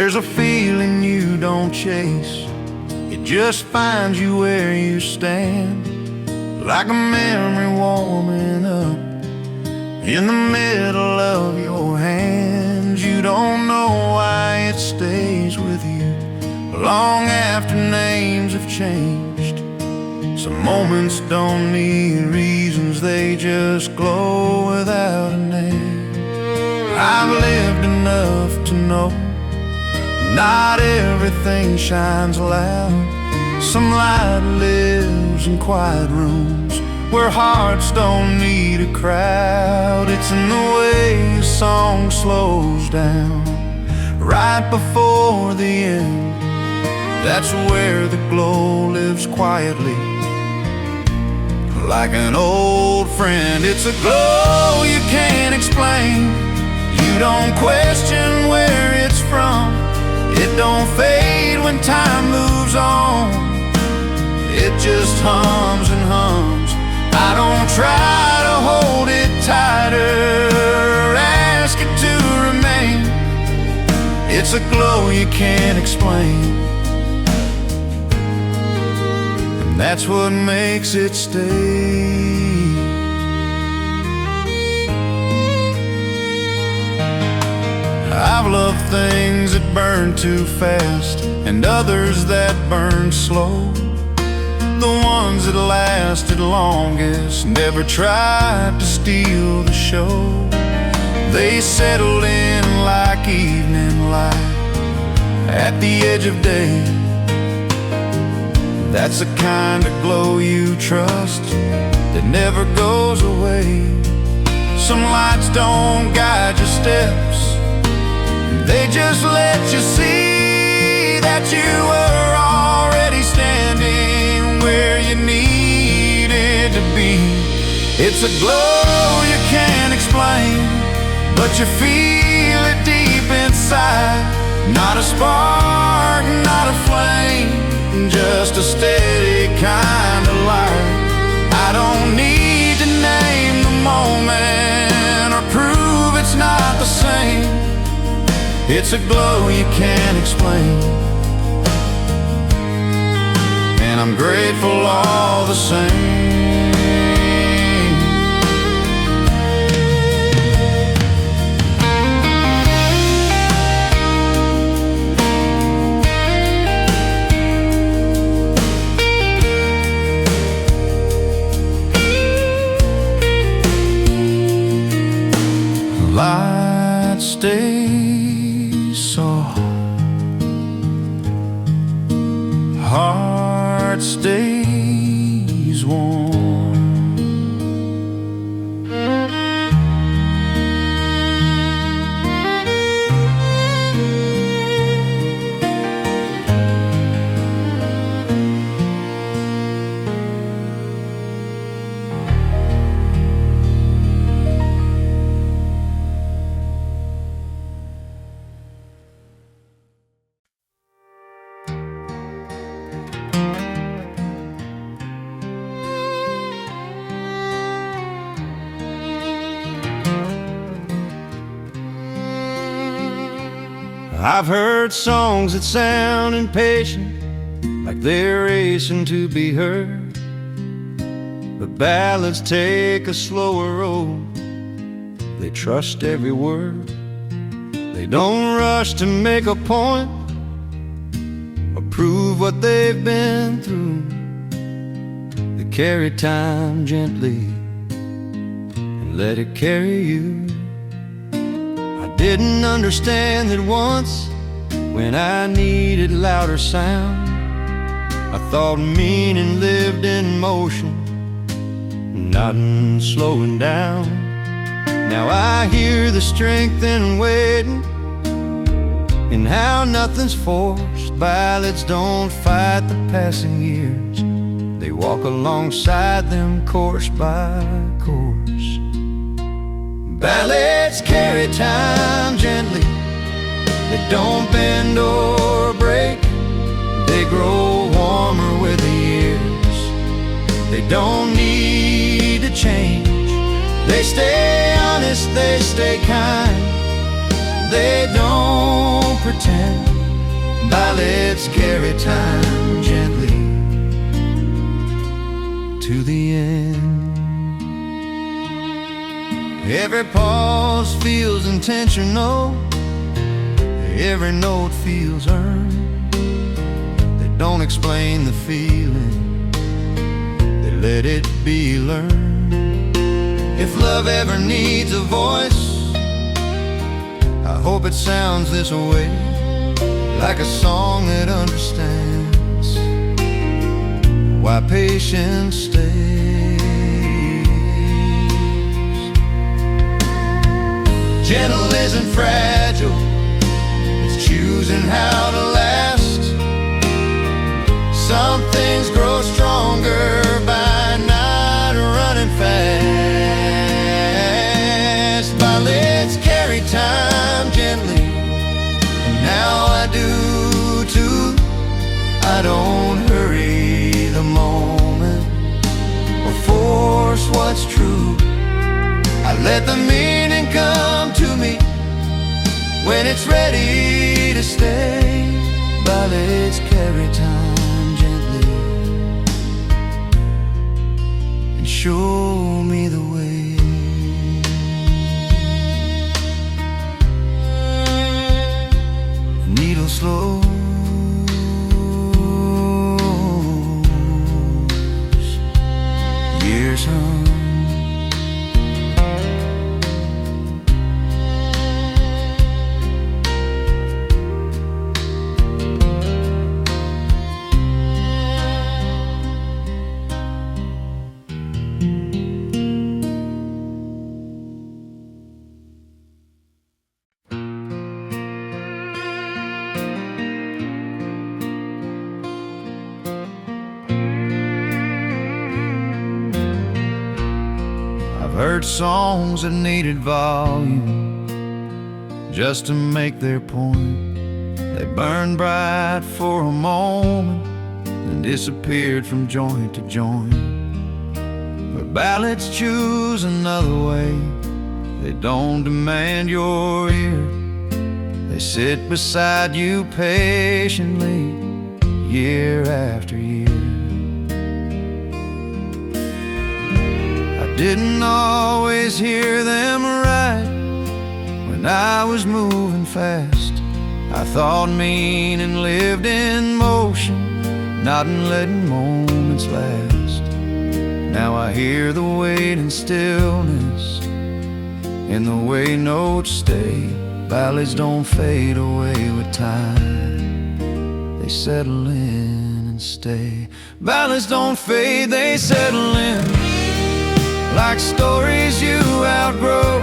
There's a feeling you don't chase, it just finds you where you stand, like a memory warming up in the middle of your hands. You don't know why it stays with you long after names have changed. Some moments don't need reasons, they just glow without a name. I've lived enough to know not everything shines loud. Some light lives in quiet rooms where hearts don't need a crowd. It's in the way a song slows down right before the end. That's where the glow lives quietly, like an old friend. It's a glow you can't explain. You don't question where it's from. It don't fade when time moves on. It just hums and hums. I don't try to hold it tighter or ask it to remain. It's a glow you can't explain, and that's what makes it stay. I've loved things that burn too fast and others that burn slow. The ones that lasted longest never tried to steal the show. They settled in like evening light at the edge of day. That's the kind of glow you trust that never goes away. Some lights don't guide your steps, they just let you see that you were already standing where you needed to be. It's a glow you can't explain, but you feel it deep inside. Not a spark, not a flame, just a steady kind of light. I don't need to name the moment or prove it's not the same. It's a glow you can't explain, and I'm grateful all the same. Light stays soft, heart stays warm. I've heard songs that sound impatient, like they're racing to be heard. But ballads take a slower road, they trust every word. They don't rush to make a point or prove what they've been through. They carry time gently and let it carry you. Didn't understand it once when I needed louder sound. I thought meaning lived in motion, not in slowing down. Now I hear the strength in waiting, and how nothing's forced. Ballads don't fight the passing years, they walk alongside them course by course. Ballads carry time gently, they don't bend or break. They grow warmer with the years, they don't need to change. They stay honest, they stay kind, they don't pretend. Ballads carry time gently to the end. Every pause feels intentional, every note feels earned. They don't explain the feeling, they let it be learned. If love ever needs a voice, I hope it sounds this way, like a song that understands why patience stays. Gentle isn't fragile, it's choosing how to last. Some things grow stronger by not running fast. Ballads carry time gently, and now I do too. I don't hurry the moment or force what's true. I let the meaning come to me when it's ready to stay. Ballads carry time gently and show me the way. Needle slows, years hum. I've heard songs that needed volume just to make their point. They burned bright for a moment and disappeared from joint to joint. But ballads choose another way. They don't demand your ear. They sit beside you patiently, year after year. I didn't always hear them right when I was moving fast. I thought meaning lived in motion, not in letting moments last. Now I hear the weight and stillness in the way notes stay. Ballads don't fade away with time, they settle in and stay. Ballads don't fade, they settle in, like stories you outgrow.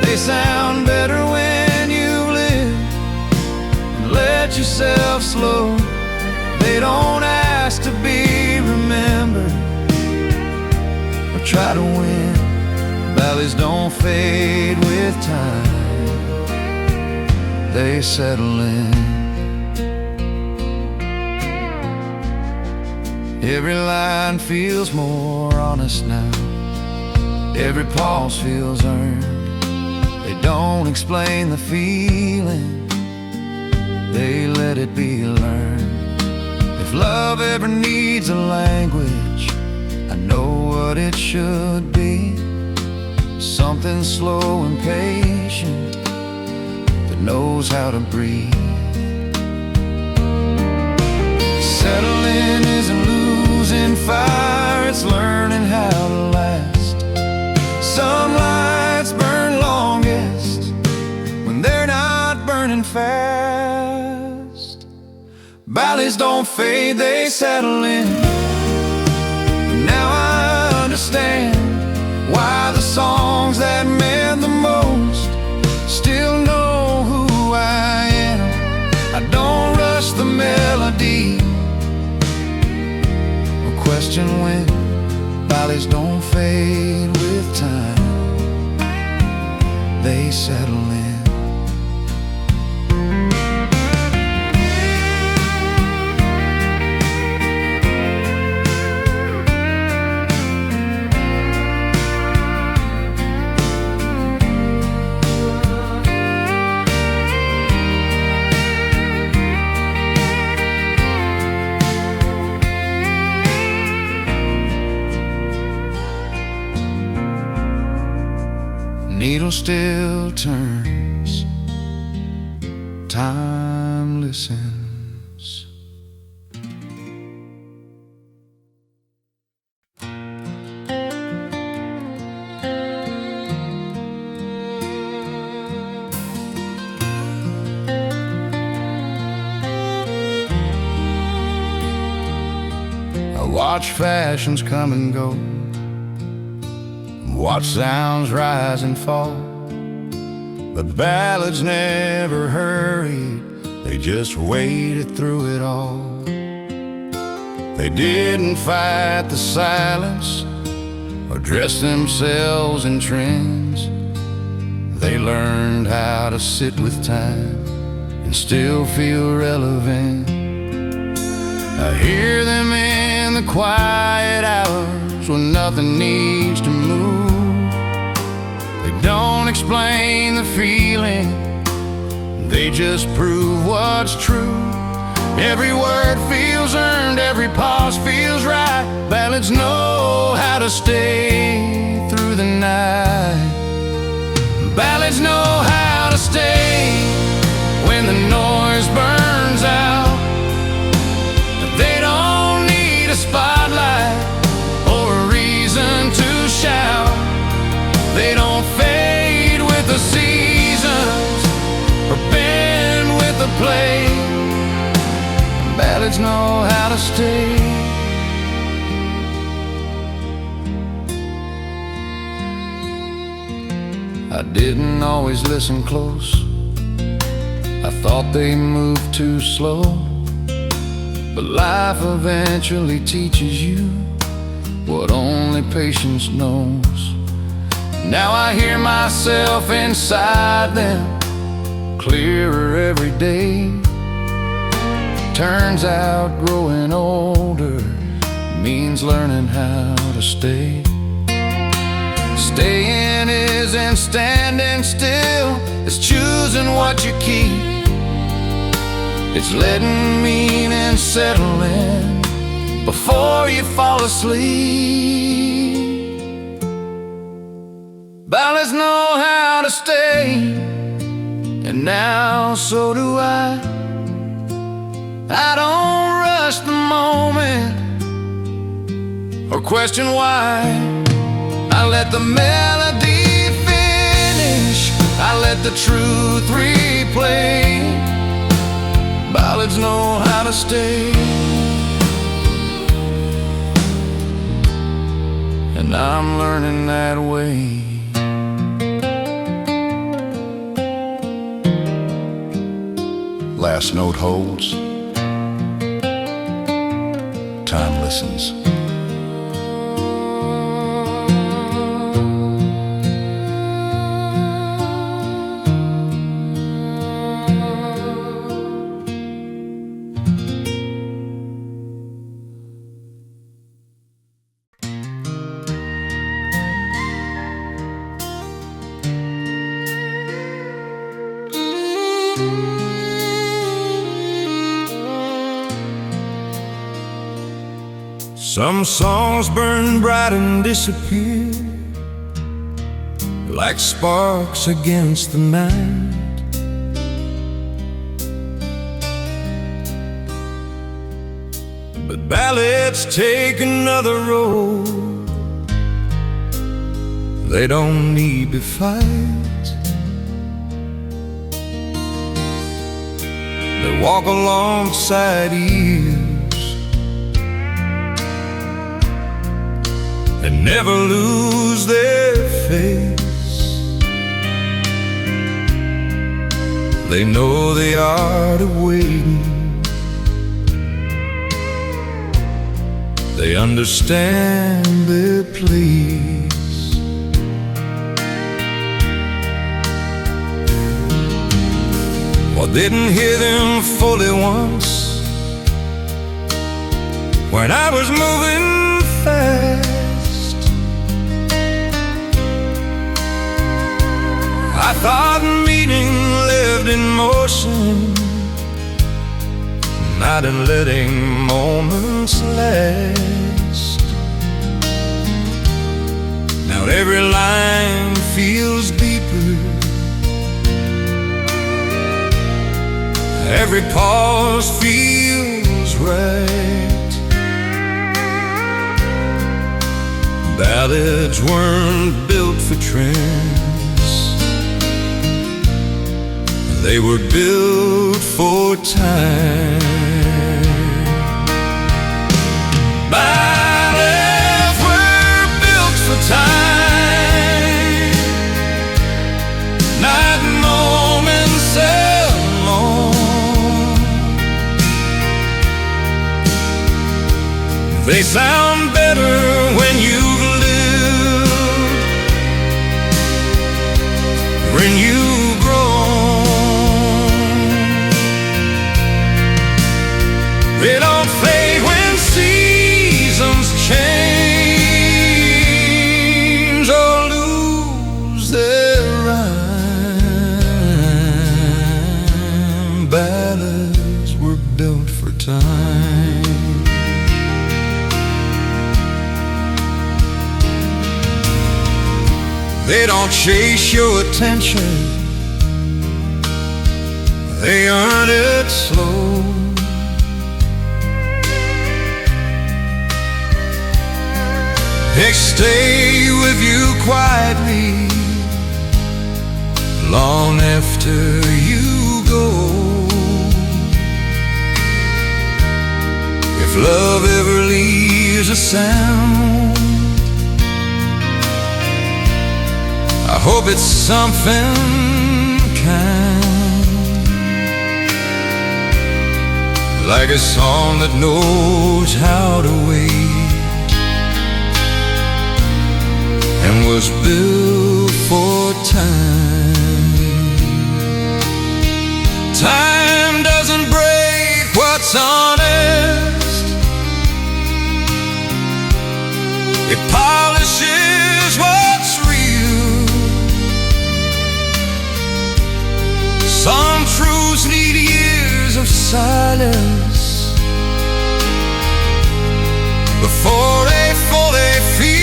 They sound better when you live and let yourself slow. They don't ask to be remembered or try to win. Ballads don't fade with time, they settle in. Every line feels more honest now, every pause feels earned. They don't explain the feeling, they let it be learned. If love ever needs a language, I know what it should be. Something slow and patient that knows how to breathe. Settling isn't losing fire, it's learning how to last. Some lights burn longest when they're not burning fast. Ballads don't fade, they settle in. Now I understand why the songs that meant the most still know who I am. I don't rush the melody or question when. Ballads don't fade with time, they settle in. wheel still turns, time listens. I watch fashions come and go, watch sounds rise and fall, but ballads never hurried, they just waited through it all. They didn't fight the silence or dress themselves in trends. They learned how to sit with time and still feel relevant. I hear them in the quiet hours when nothing needs to move. They don't explain the feeling, they just prove what's true. Every word feels earned, every pause feels right. Ballads know how to stay through the night. Ballads know how to stay when the noise burns out. They don't need a spotlight or a reason to shout. They don't fade with the seasons or bend with the play. Ballads know how to stay. I didn't always listen close, I thought they moved too slow. But life eventually teaches you what only patience knows. Now I hear myself inside them clearer every day. Turns out growing older means learning how to stay. Staying isn't standing still, it's choosing what you keep. It's letting meaning settle in before you fall asleep. Ballads know how to stay, and now so do I. I don't rush the moment or question why. I let the melody finish, I let the truth replay. Ballads know how to stay, and I'm learning that way. Last note holds, time listens. Some songs burn bright and disappear like sparks against the night. But ballads take another road, they don't need to fight. They walk alongside years and never lose their face. They know the art of waiting, they understand their place. Well, didn't hear them fully once when I was moving fast. I thought meaning lived in motion, not in letting moments last. Now every line feels deeper every pause feels right. Ballads weren't built for trends, they were built for time. Ballads were built for time, not moments alone. They sound better when you've lived, when you've grown. They don't fade when seasons change or lose their rhyme. Ballads were built for time. They don't chase your attention, they earn it slow. They stay with you quietly long after you go. If love ever leaves a sound, I hope it's something kind, like a song that knows how to wait and was built for time. Time doesn't break what's honest, it polishes what's real. Some truths need years of silence before they fully feel.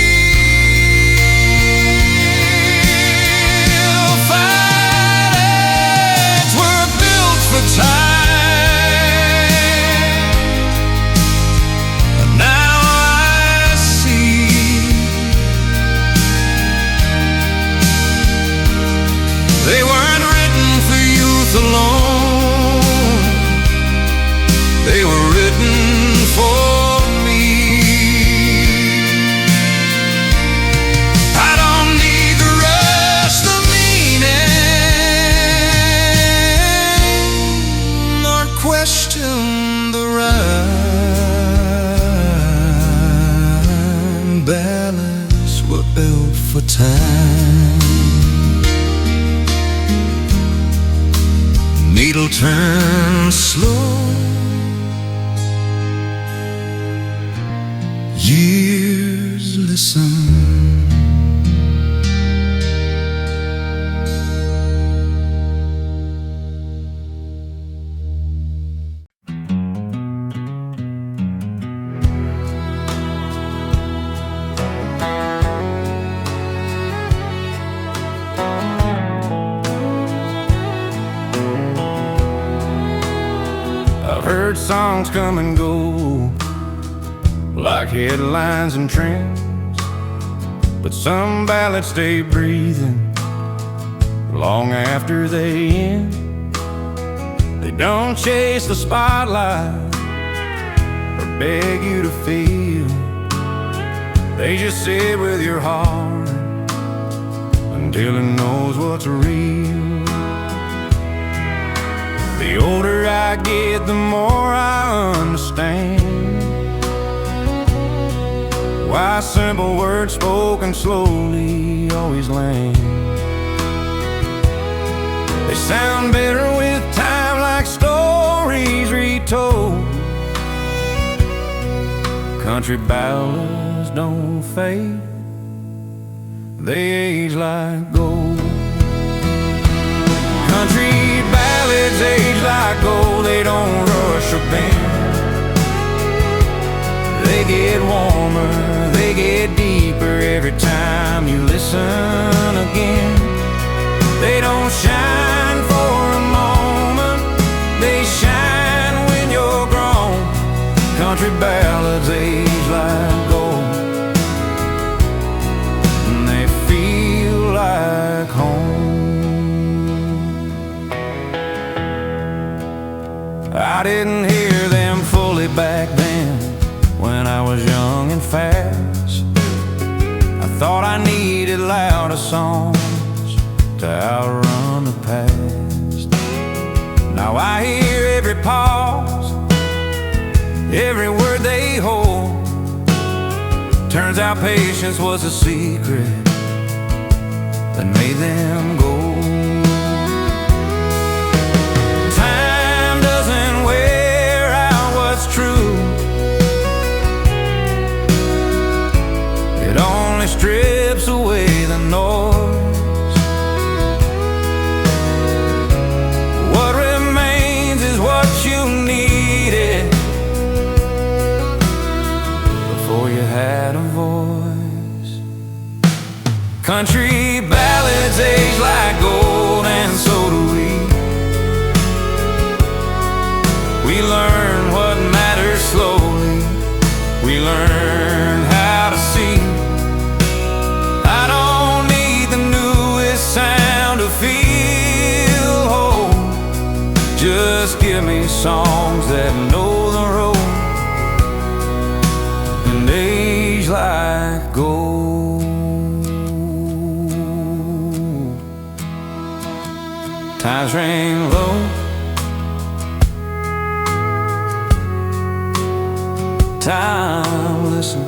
Ballads were built for time, and now I see they weren't written for youth alone, they were written for me. I don't need the rest of meaning or question the rhyme. Ballads were built for time. Needle turns slow, years listen. I've heard songs come and go, like headlines and trends, but some ballads stay breathing long after they end. They don't chase the spotlight or beg you to feel, they just sit with your heart until it knows what's real. The older I get, the more I understand why simple words spoken slowly always land. They sound better with time, like stories retold. Country ballads don't fade, they age like gold. Country ballads age like gold, they don't rush or bend. They get warmer, they get deeper every time you listen again. They don't shine for a moment, they shine Country ballads age like gold, and they feel like home. I didn't hear them fully back then when I was young and fast. I thought I needed louder songs to outrun the past. Now I hear every pause, every word they hold. Turns out patience was a secret that made them gold. Time doesn't wear out what's true, it only strips away the noise. What remains is what you needed before you had a voice. Country ballads age like gold, and so do we. We learn what matters slowly, we learn how to see. I don't need the newest sound to feel whole. Just give me songs that know the road and age like gold. Times ring low, time listens.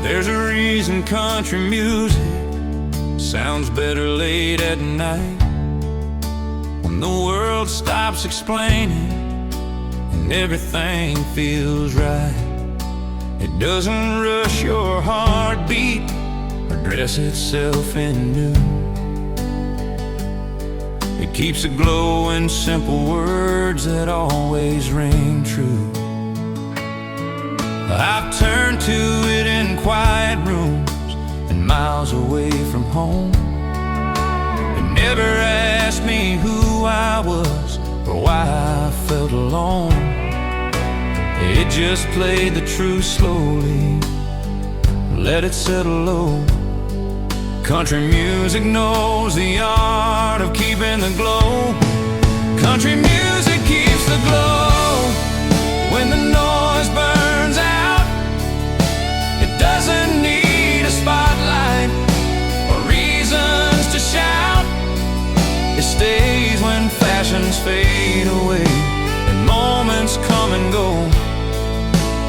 There's a reason country music sounds better late at night, when the world stops explaining and everything feels right. It doesn't rush your heartbeat or dress itself in new. It keeps a glow in simple words that always ring true. I've turned to it in quiet rooms and miles away from home. It never asked me who I was or why I felt alone. It just played the truth slowly, let it settle low. Country music knows the art of keeping the glow. Country music keeps the glow when the noise burns out. It doesn't need a spotlight or reasons to shout. It stays when fashions fade away and moments come and go.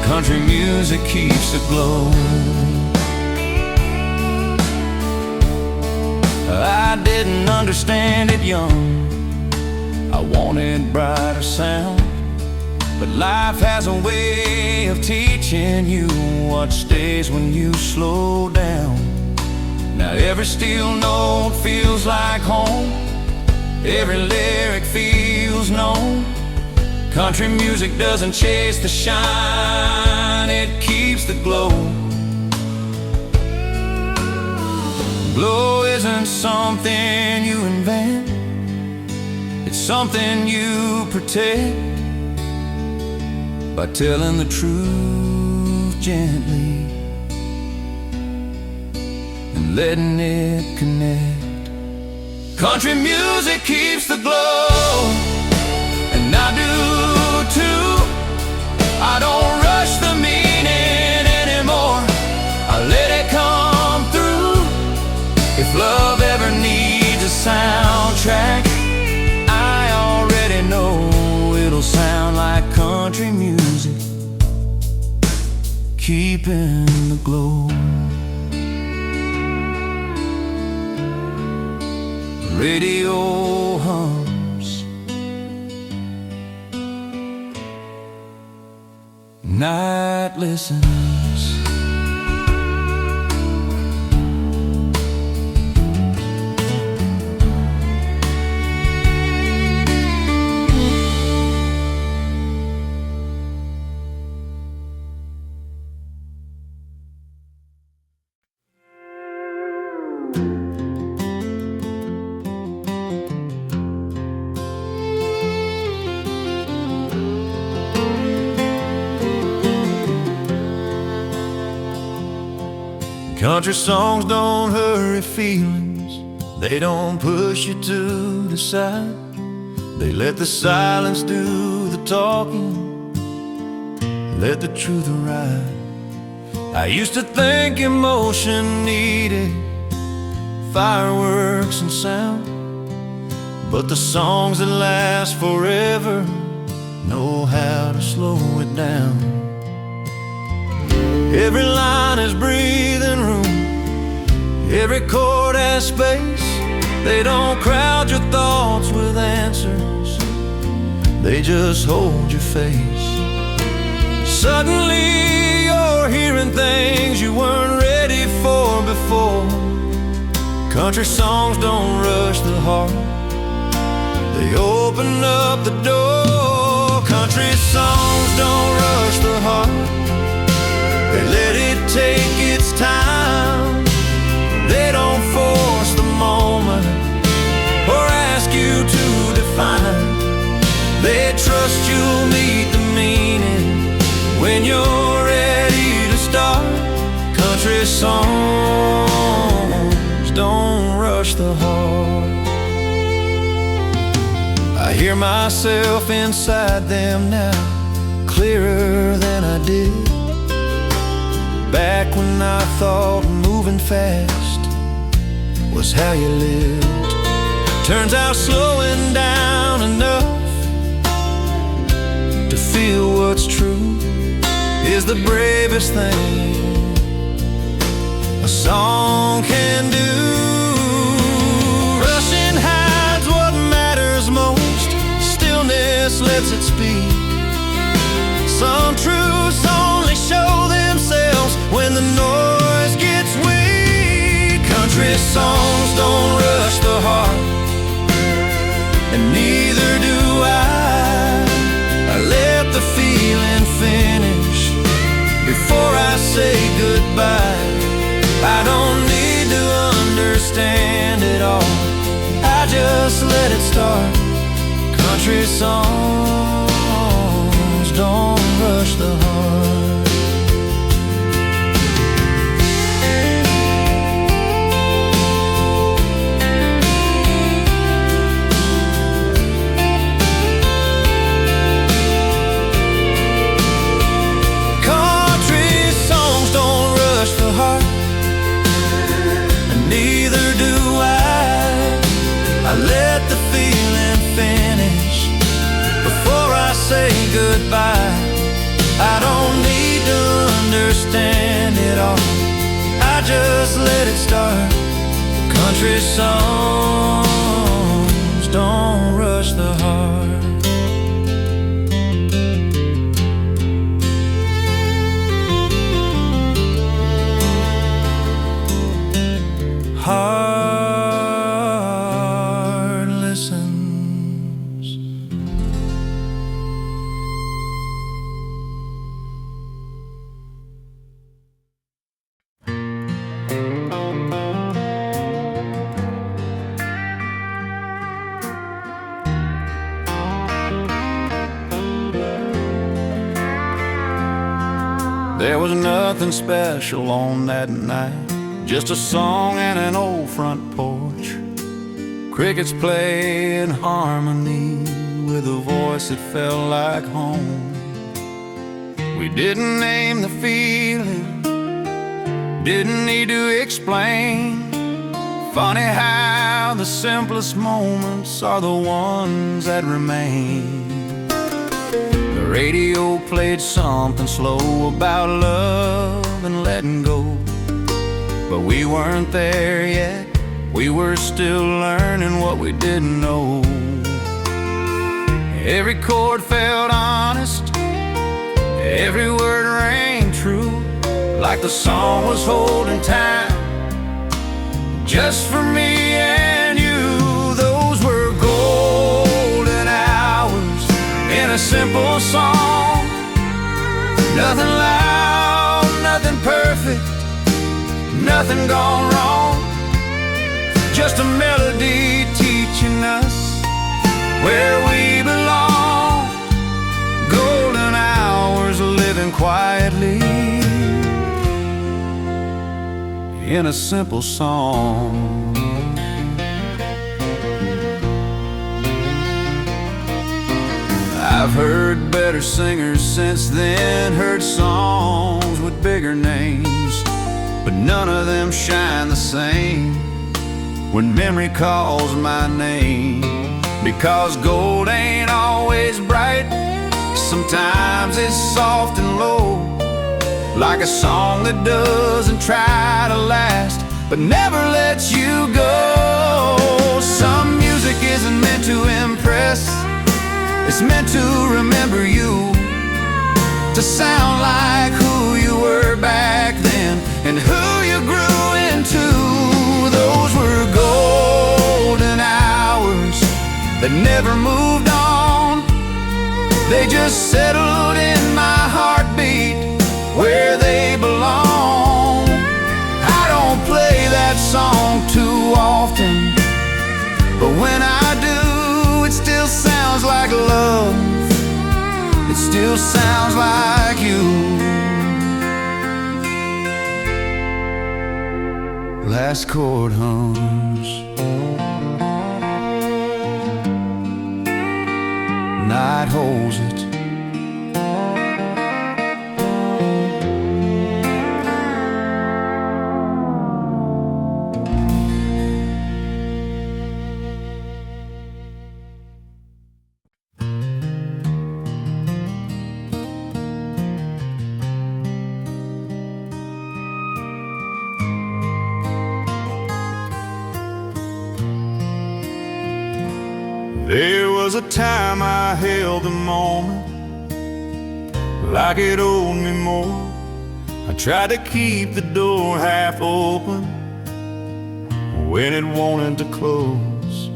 Country music keeps the glow. I didn't understand it young, I wanted brighter sound. But life has a way of teaching you what stays when you slow down. Now every steel note feels like home, every lyric feels known. Country music doesn't chase the shine, it keeps the glow. Glow isn't something you invent, it's something you protect by telling the truth gently and letting it connect. Country music keeps the glow, and I do too. I don't rush the meaning anymore, I let it come through. If love ever needs a soundtrack, I already know it'll sound like country music, keeping the glow. Radio hums, night listens. Country songs don't hurry feelings, they don't push you to decide. They let the silence do the talking, let the truth arrive. I used to think emotion needed fireworks and sound, but the songs that last forever know how to slow it down. Every line has breathing room, every chord has space. They don't crowd your thoughts with answers, they just hold your face. Suddenly you're hearing things you weren't ready for before. Country songs don't rush the heart, they open up the door. Country songs don't rush the heart, they let it take its time. They don't force the moment or ask you to define. They trust you'll meet the meaning when you're ready to start. Country songs don't rush the heart. I hear myself inside them now, clearer than I did back when I thought moving fast was how you lived. Turns out slowing down enough to feel what's true is the bravest thing a song can do. Rushing hides what matters most, stillness lets it speak. Some truths only show themselves when the noise gets weak. Country songs don't rush the heart, and neither do I. I let the feeling finish before I say goodbye. I don't need to understand it all, I just let it start. Country songs don't rush the heart. Say goodbye, I don't need to understand it all, I just let it start. Country songs don't rush the heart. Heart listens. There was nothing special on that night, just a song and an old front porch. Crickets play in harmony with a voice that felt like home. We didn't name the feeling, didn't need to explain. Funny how the simplest moments are the ones that remain. The radio played something slow about love and letting go, but we weren't there yet, we were still learning what we didn't know. Every chord felt honest, every word rang true, like the song was holding time just for me and you. Those were golden hours in a simple song. Nothing loud, nothing perfect, nothing gone wrong. Just a melody teaching us where we belong. Golden hours living quietly in a simple song. I've heard better singers since then, heard songs with bigger names, but none of them shine the same when memory calls my name. Because gold ain't always bright, sometimes it's soft and low, like a song that doesn't try to last but never lets you go. Some music isn't meant to impress, it's meant to remember you, to sound like who you were back then and who you grew into. Those were golden hours that never moved on. They just settled in my heartbeat where they belong. I don't play that song too often, but when I do, it still sounds like love. It still sounds like you. Last chord hums, night holds it. There was a time I held the moment like it owed me more. I tried to keep the door half open when it wanted to close.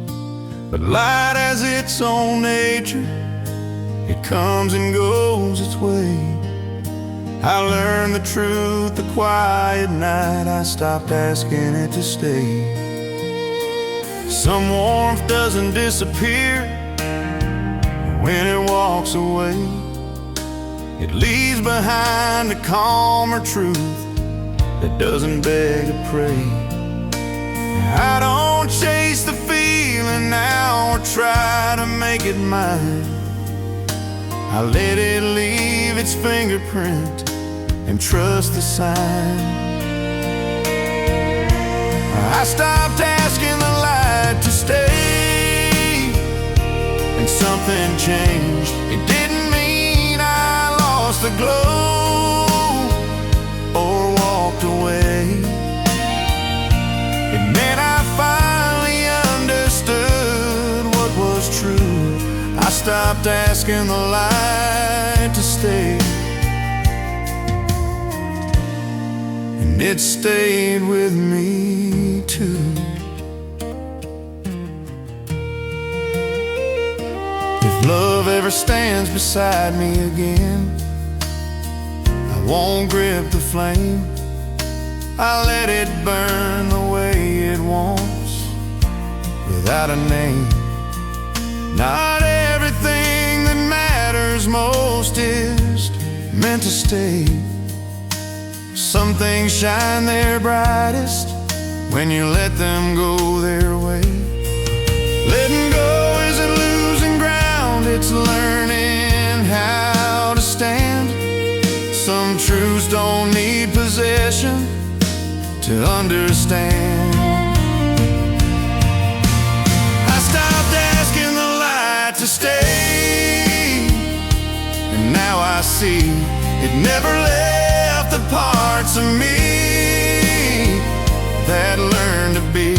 But light has its own nature, it comes and goes its way. I learned the truth the quiet night, I stopped asking it to stay. Some warmth doesn't disappear when it walks away. It leaves behind a calmer truth that doesn't beg or pray. I don't chase the feeling now or try to make it mine. I let it leave its fingerprint and trust the sign. I stopped asking the light to stay, and something changed. It didn't mean I lost the glow or walked away. It meant I finally understood what was true. I stopped asking the light to stay, and it stayed with me too. If love ever stands beside me again, I won't grip the flame. I let it burn the way it wants, without a name. Not everything that matters most is meant to stay. Some things shine their brightest when you let them go their way. Letting go isn't losing ground, it's learning how to stand. Some truths don't need possession to understand. I stopped asking the light to stay, and now I see it never left the parts of me that learned to be.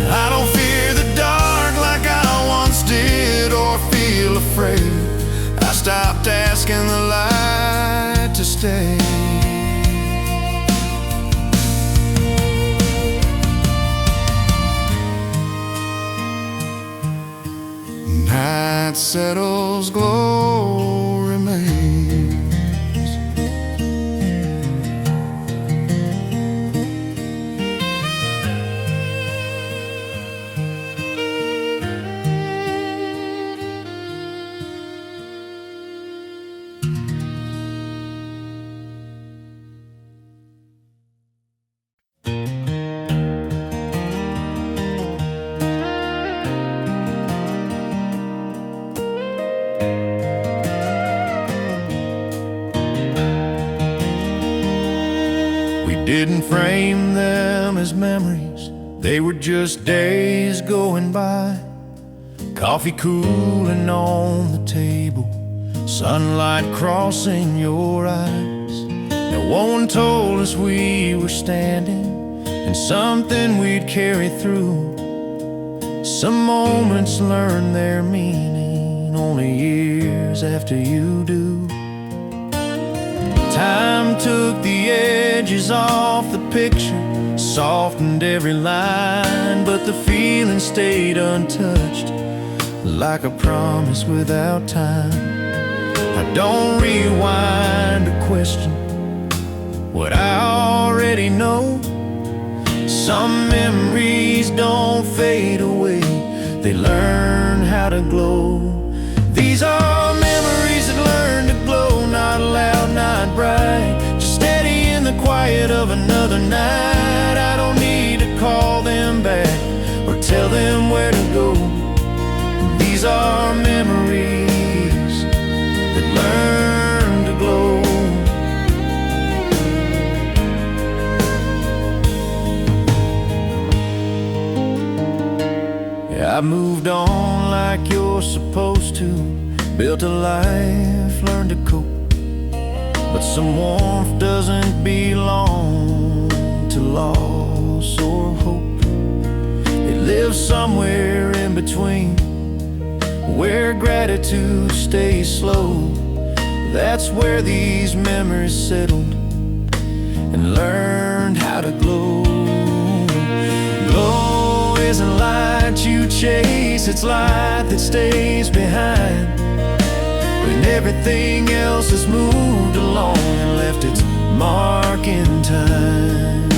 I don't fear the dark like I once did, or feel afraid. I stopped asking the light to stay. Night settles, glow remains. frame them as memories. They were just days going by. Coffee cooling on the table, sunlight crossing your eyes. No one told us we were standing in something we'd carry through. Some moments learn their meaning only years after you do. Time took the edges off the picture, softened every line, but the feeling stayed untouched, like a promise without time. I don't rewind to question what I already know. Some memories don't fade away, they learn how to glow. These are memories that learn to glow, not loud, not bright, just steady in the quiet of another night. I don't need to call them back or tell them where to go. These are memories that learn to glow. I moved on like you're supposed to, built a life, learned to cope. But some warmth doesn't belong to loss or hope. It lives somewhere in between, where gratitude stays slow. That's where these memories settled and learned how to glow. Glow isn't light you chase, it's light that stays behind when everything else has moved along and left its mark in time.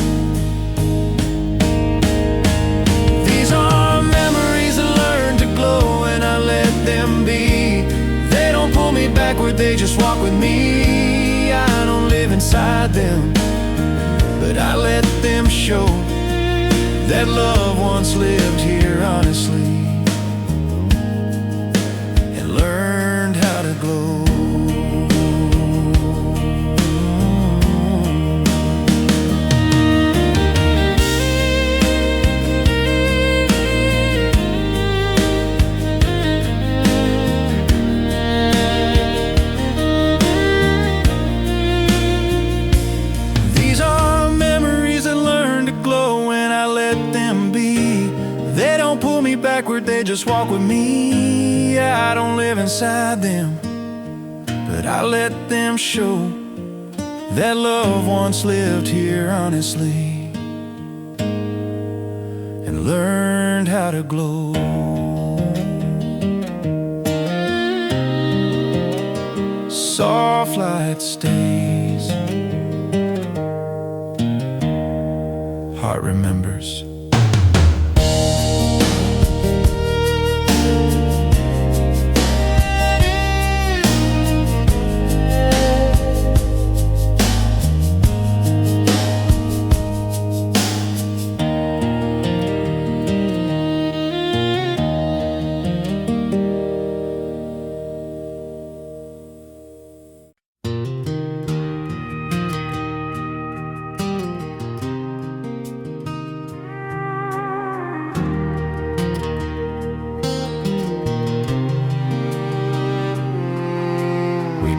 These are memories that learn to glow, and I let them be. They don't pull me backward, they just walk with me. I don't live inside them, but I let them show that love once lived here honestly and learned how to glow. These are memories that learn to glow, and I let them be. They don't pull me backward, they just walk with me. I don't live inside them, but I let them show that love once lived here honestly and learned how to glow. Soft light stays, heart remembers.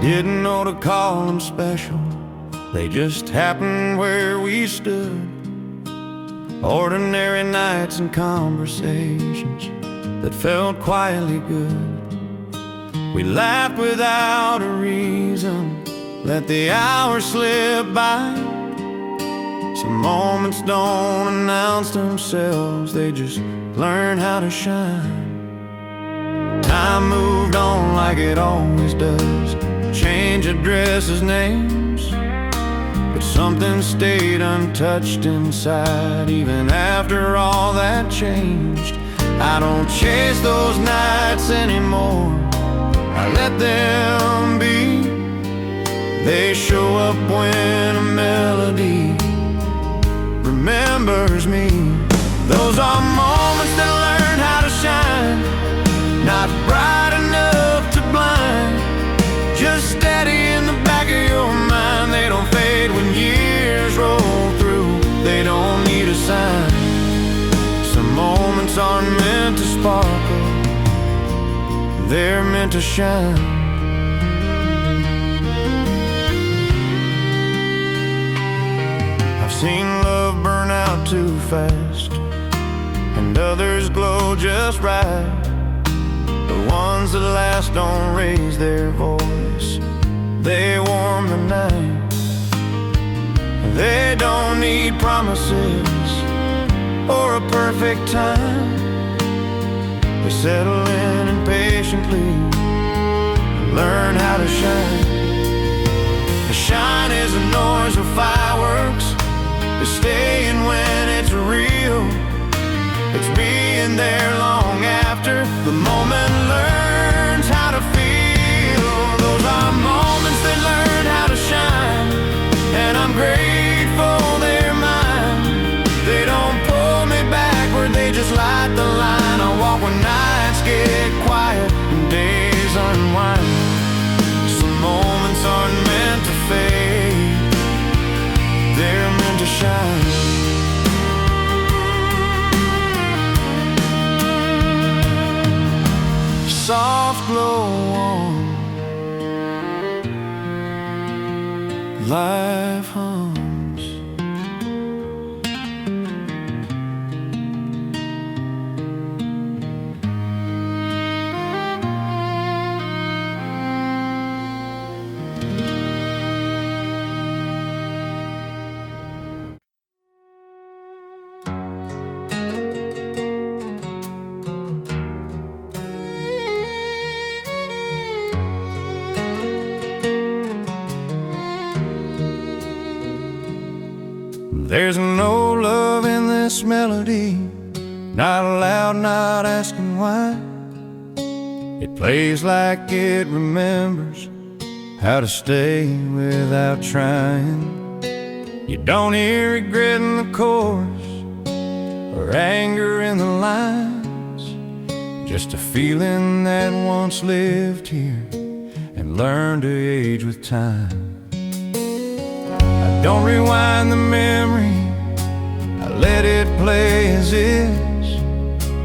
Didn't know to call them special, they just happened where we stood. Ordinary nights and conversations that felt quietly good. We laughed without a reason, let the hours slip by. Some moments don't announce themselves, they just learn how to shine. Time moved on like it always does, change addresses, names, but something stayed untouched inside. Even after all that changed, I don't chase those nights anymore, I let them be. They show up when a melody remembers me. Those are moments that learn how to shine, not bright enough to blind, just steady in the back of your mind. They don't fade when years roll through, meant to sparkle, they're meant to shine. I've seen love burn out too fast, and others glow just right. The ones that last don't raise their voice, they warm the night. They don't need promises or a perfect time. They settle in impatiently and learn how to shine. The shine is the noise of fireworks. It's staying when it's real. It's being there long after the moment learns how to feel. Those are moments that learn how to shine, and I'm grateful they're mine. They don't pull me backward, they just light the line. I walk when nights get quiet and days unwind. Some moments aren't meant to fade, they're meant to shine. Soft glow on, life hums. There's no love in this melody, not loud, not asking why. It plays like it remembers how to stay without trying. You don't hear regret in the chorus or anger in the lines, just a feeling that once lived here and learned to age with time. Don't rewind the memory, I let it play as is.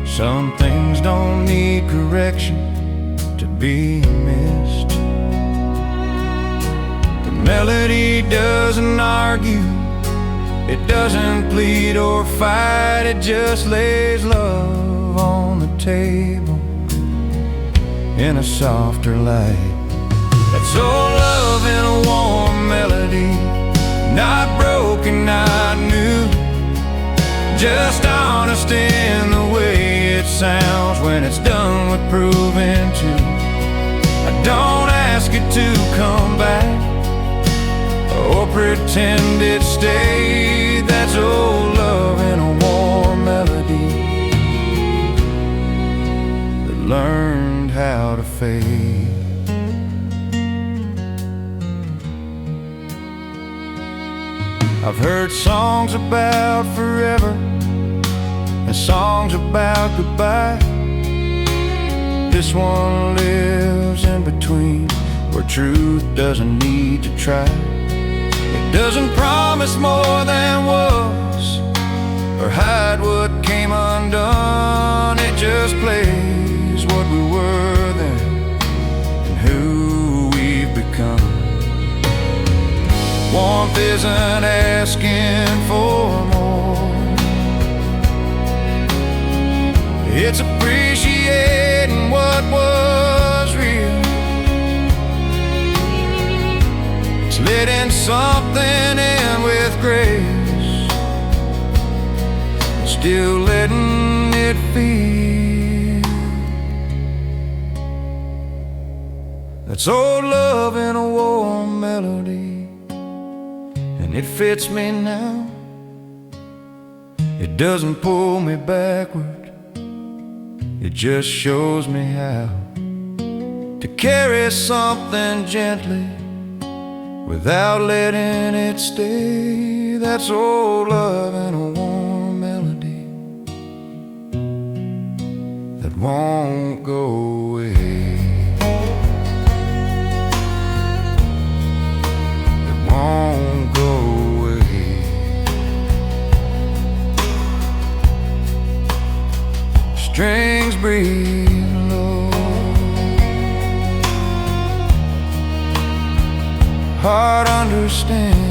Some things don't need correction to be missed. The melody doesn't argue, it doesn't plead or fight. It just lays love on the table in a softer light. That's all love in a warm melody, not broken, not new, just honest in the way it sounds when it's done with proving to. I don't ask it to come back or pretend it stayed. That's old love in a warm melody that learned how to fade. I've heard songs about forever and songs about goodbye. This one lives in between, where truth doesn't need to try. It doesn't promise more than was or hide what came undone. It just plays what we were then and who we've become. Warmth isn't asking for more, it's appreciating what was real. It's letting something in with grace, still letting it feel. That's old love in a warm melody, and it fits me now. It doesn't pull me backward, it just shows me how to carry something gently without letting it stay. That's old love in a warm melody that won't go away. It won't go away. strings breathe low. Heart understands.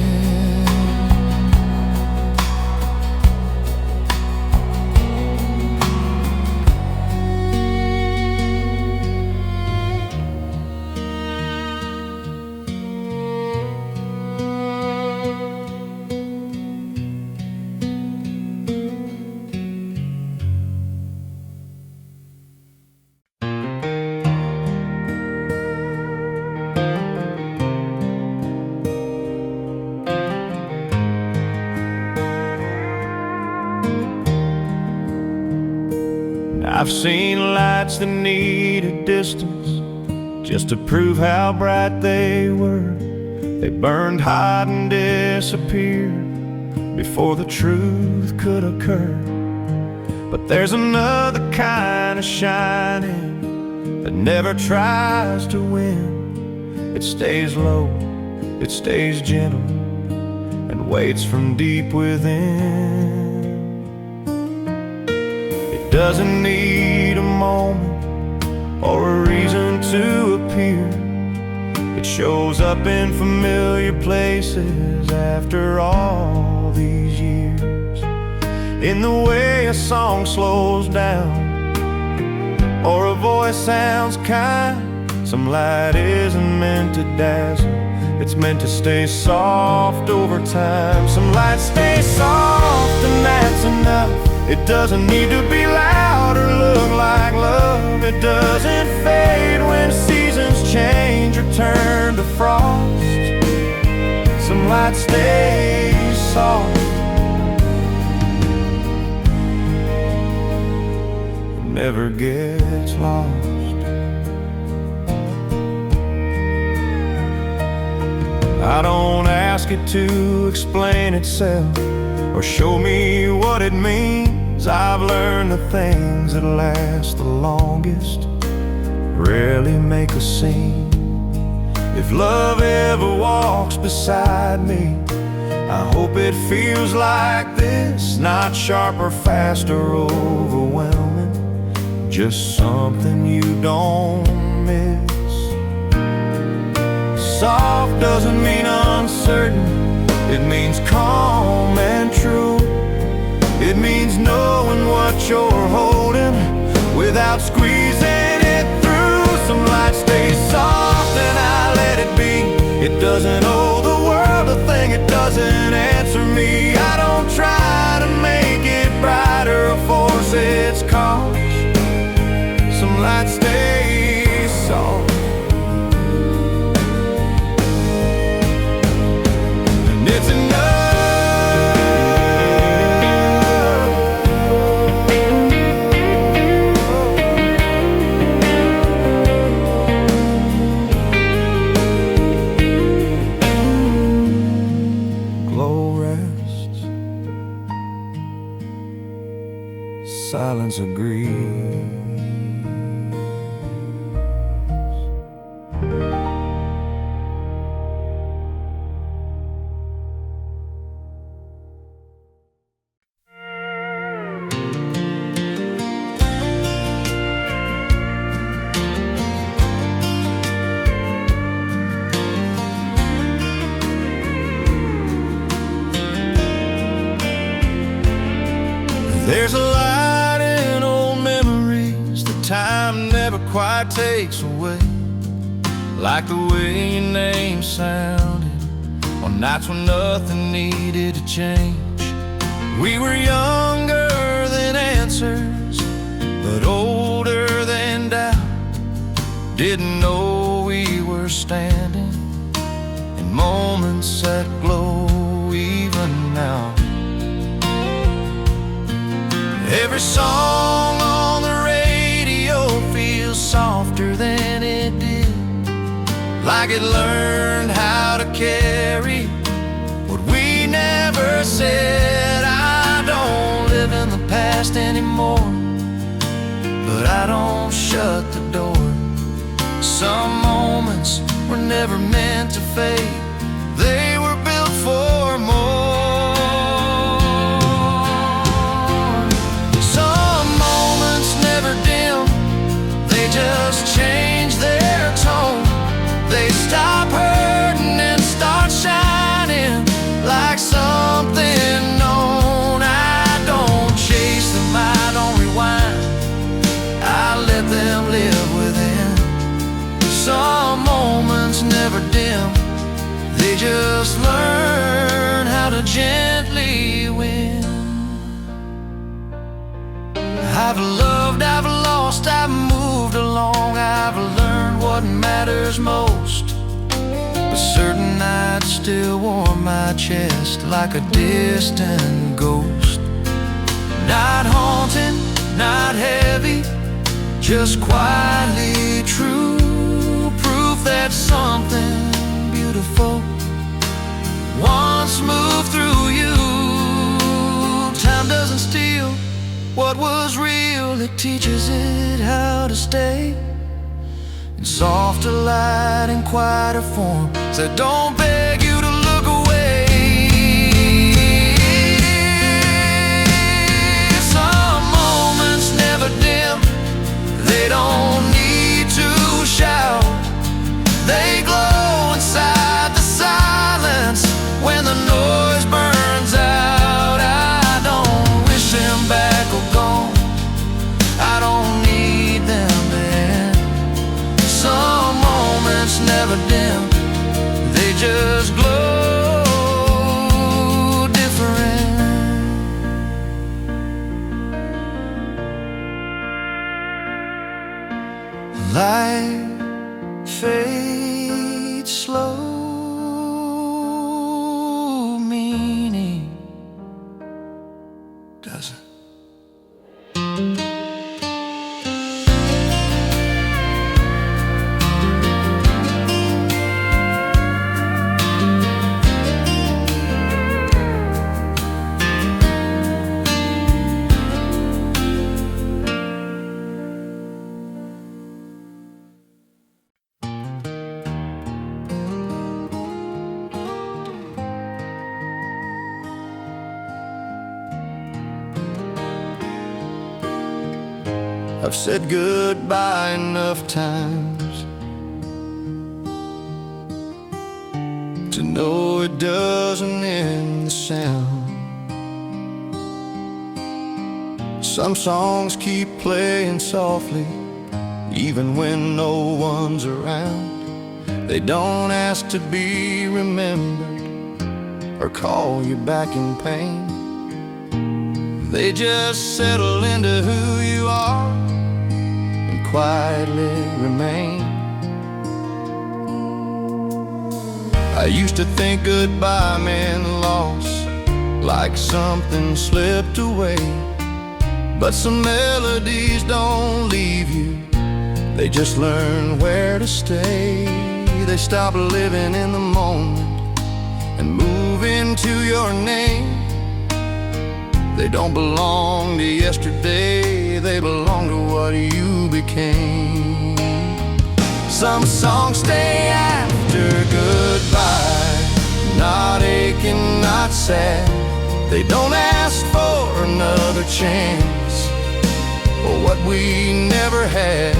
I've seen lights that need a distance just to prove how bright they were. They burned hot and disappeared before the truth could occur. But there's another kind of shining that never tries to win. It stays low, it stays gentle, and waits from deep within. Doesn't need a moment or a reason to appear. It shows up in familiar places after all these years. In the way a song slows down or a voice sounds kind. Some light isn't meant to dazzle, it's meant to stay soft over time. Some lights stay soft and that's enough. It doesn't need to be loud or look like love. It doesn't fade when seasons change or turn to frost. Some light stays soft, it never gets lost. I don't ask it to explain itself or show me what it means. I've learned the things that last the longest rarely make a scene. If love ever walks beside me, I hope it feels like this. Not sharp or fast or overwhelming, just something you don't miss. Soft doesn't mean uncertain, it means calm and true. It means knowing what you're holding without squeezing it through. Some light stays soft and I let it be. It doesn't owe the world a thing, it doesn't answer me. I don't try to make it brighter or force its cause. Some light stays soft, and it's enough. Silence agrees. There's a light in old memories that time never quite takes away. Like the way your name sounded on nights when nothing needed to change. We were younger than answers, but older than doubt. Didn't know we were standing in moments that glow even now. Every song on the radio feels softer than it did, like it learned how to carry what we never said. I don't live in the past anymore, but I don't shut the door. Some moments were never meant to fade, they were built for more. live within. Some moments never dim, they just learn how to gently win. I've loved, I've lost, I've moved along, I've learned what matters most. But certain nights still warm my chest like a distant ghost. Not haunting, not heavy, just quietly true. Proof that something beautiful once moved through you. Time doesn't steal what was real, it teaches it how to stay in softer light and quieter form that don't beg you to look away. Some moments never dim, they don't need to shout. They glow inside the silence when the noise burns out. I don't wish them back or gone, I don't need them to end. Some moments never dim, they just glow different. Light fades slow, meaning doesn't. I've said goodbye enough times to know it doesn't end the sound. Some songs keep playing softly even when no one's around. They don't ask to be remembered or call you back in pain. They just settle into who you are and quietly remain. I used to think goodbye meant loss, like something slipped away. But some melodies don't leave you, they just learn where to stay. They stop living in the moment and move into your name. They don't belong to yesterday, they belong to what you became. Some songs stay after goodbye, not aching, not sad. They don't ask for another chance or what we never had.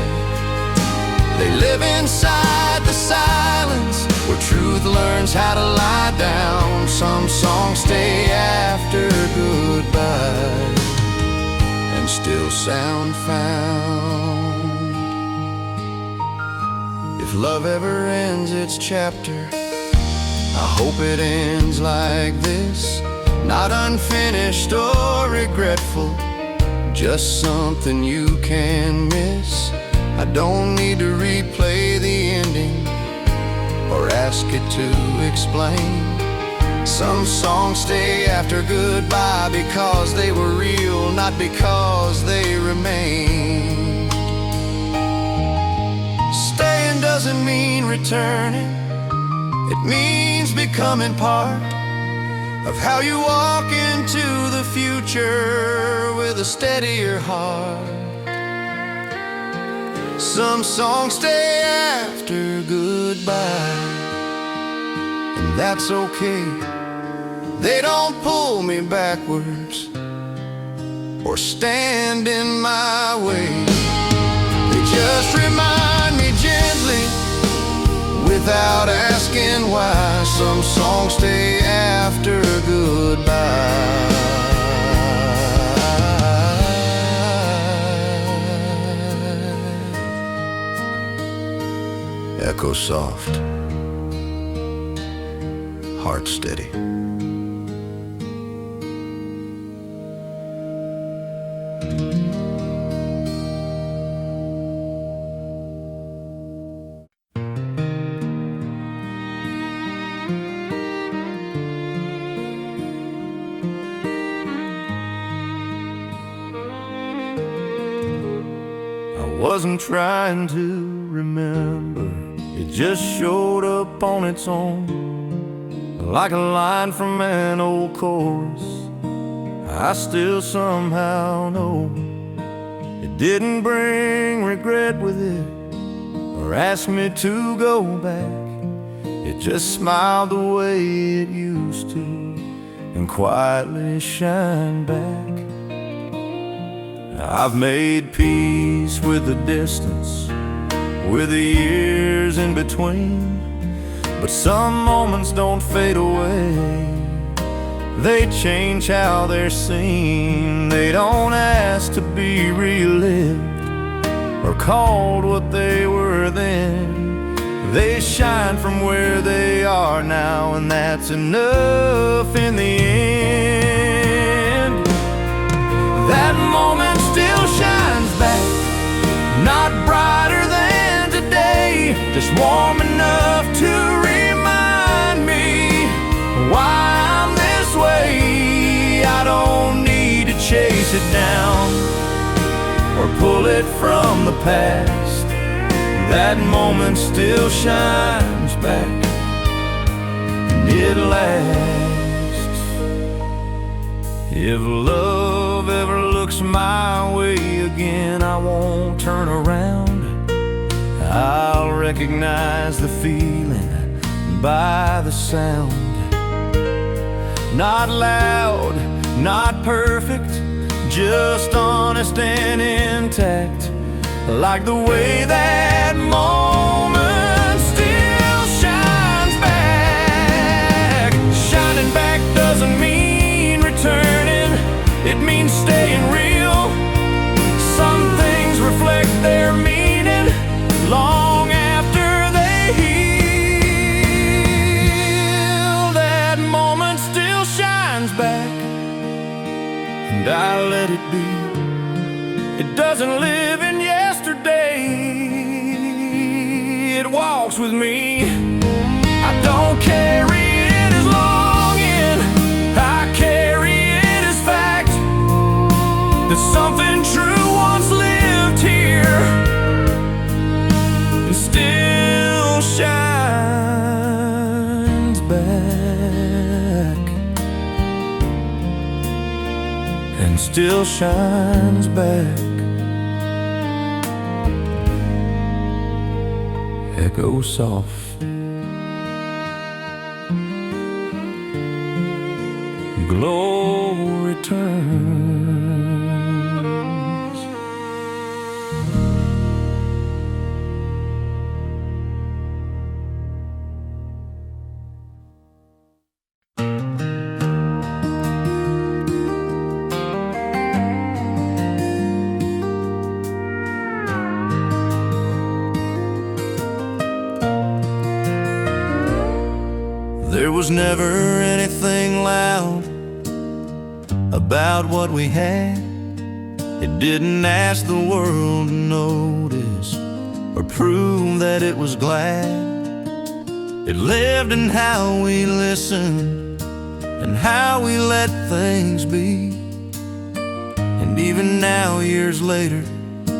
They live inside the silence where truth learns how to lie down. Some songs stay after goodbye and still sound found. If love ever ends its chapter, I hope it ends like this. Not unfinished or regretful, just something you can miss. I don't need to replay the ending or ask it to explain. Some songs stay after goodbye because they were real, not because they remain. Staying doesn't mean returning, it means becoming part of how you walk into the future with a steadier heart. Some songs stay after goodbye, and that's okay. They don't pull me backwards or stand in my way. They just remind me gently without asking why. Some songs stay after goodbye. echo soft, heart steady. Wasn't trying to remember, it just showed up on its own, like a line from an old chorus I still somehow know. It didn't bring regret with it or ask me to go back. It just smiled the way it used to and quietly shined back. I've made peace with the distance, with the years in between, but some moments don't fade away. They change how they're seen. They don't ask to be relived or called what they were then. They shine from where they are now, and that's enough in the end. That moment still shines back, not brighter than today, just warm enough to remind me why I'm this way. I don't need to chase it down or pull it from the past. That moment still shines back, and it lasts. If love ever looks my way again, I won't turn around. I'll recognize the feeling by the sound. Not loud, not perfect, just honest and intact, like the way that moment still shines back. Shining back doesn't mean returning, it means staying real. Some things reflect their meaning long after they heal. That moment still shines back, and I let it be. It doesn't live in yesterday, it walks with me. I don't carry it as longing, I carry it as fact, that something true once lived here and still shines back, and still shines back. Echo soft, glow returns. There was never anything loud about what we had. It didn't ask the world to notice or prove that it was glad. It lived in how we listened and how we let things be. And even now, years later,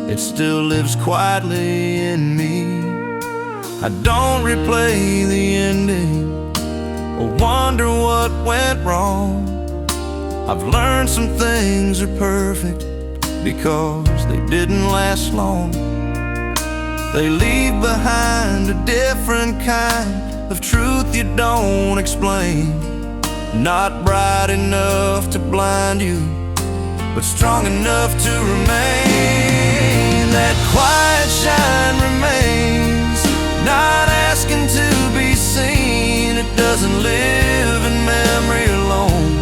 it still lives quietly in me. I don't replay the ending or wonder what went wrong. I've learned some things are perfect because they didn't last long. They leave behind a different kind of truth you don't explain. Not bright enough to blind you, but strong enough to remain. That quiet shine remains, not asking to be seen. It doesn't live in memory alone,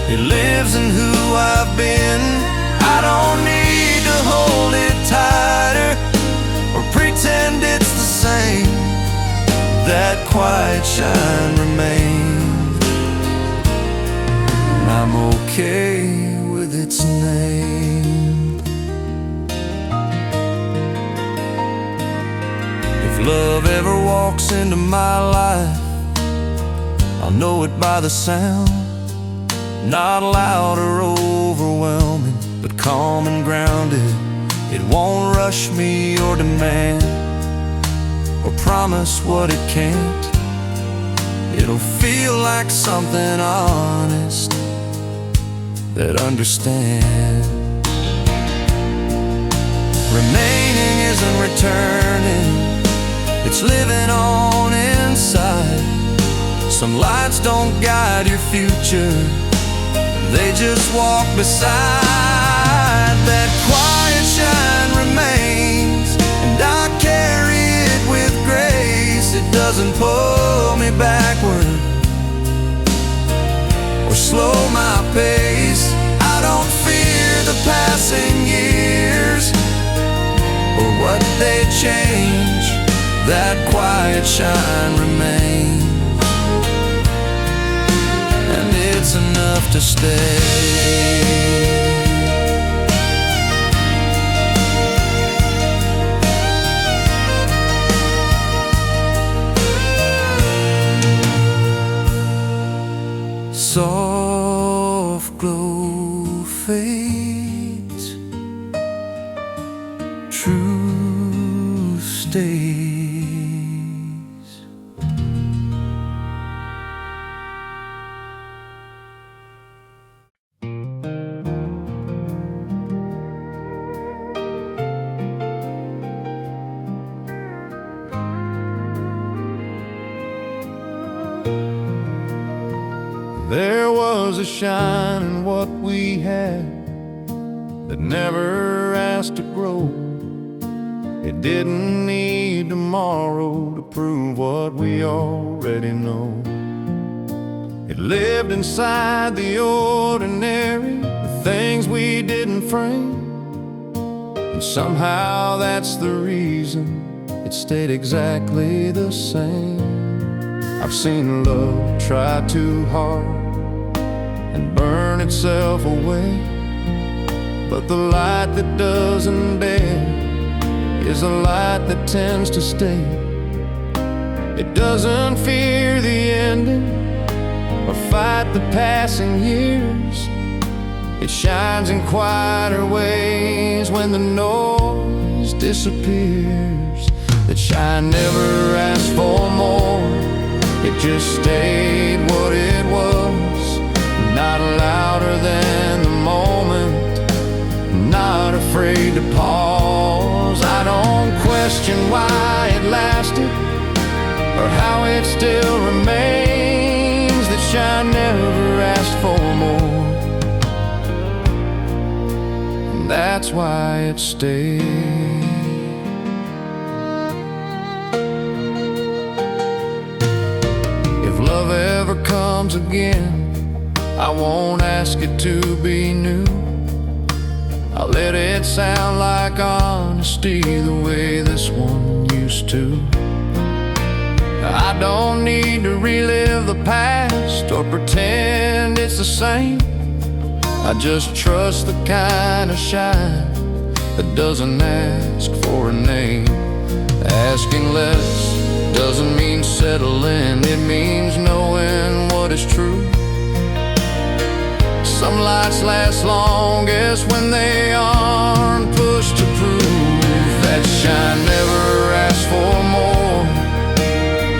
it lives in who I've been. I don't need to hold it tighter or pretend it's the same. quiet shine remains, and I'm okay with its name. If love ever walks into my life, I'll know it by the sound. Not loud or overwhelming, but calm and grounded. It won't rush me or demand, or promise what it can't. It'll feel like something honest that understands. Remaining isn't returning, it's living on inside. Some lights don't guide your future, they just walk beside. That quiet shine remains, and I carry it with grace. It doesn't pull me backward or slow my pace. I don't fear the passing years or what they change. That quiet shine remains, and it's enough to stay. Soft glow fades, truth stays. There was a shine in what we had that never asked to grow. It didn't need tomorrow to prove what we already know. It lived inside the ordinary, the things we didn't frame. And somehow that's the reason it stayed exactly the same. I've seen love try too hard and burn itself away, but the light that doesn't dare is a light that tends to stay. It doesn't fear the ending or fight the passing years. It shines in quieter ways when the noise disappears. That shine never asked for more, it just stayed what it was. Not louder than the moment, not afraid to pause. I don't question why it lasted or how it still remains. That shine never asked for more, and that's why it stayed. If love ever comes again, I won't ask it to be new. I'll let it sound like honesty the way this one used to. I don't need to relive the past or pretend it's the same. I just trust the kind of shine that doesn't ask for a name. Asking less doesn't mean settling, it means knowing what is true. Some lights last longest when they aren't pushed to prove. That shine never asked for more,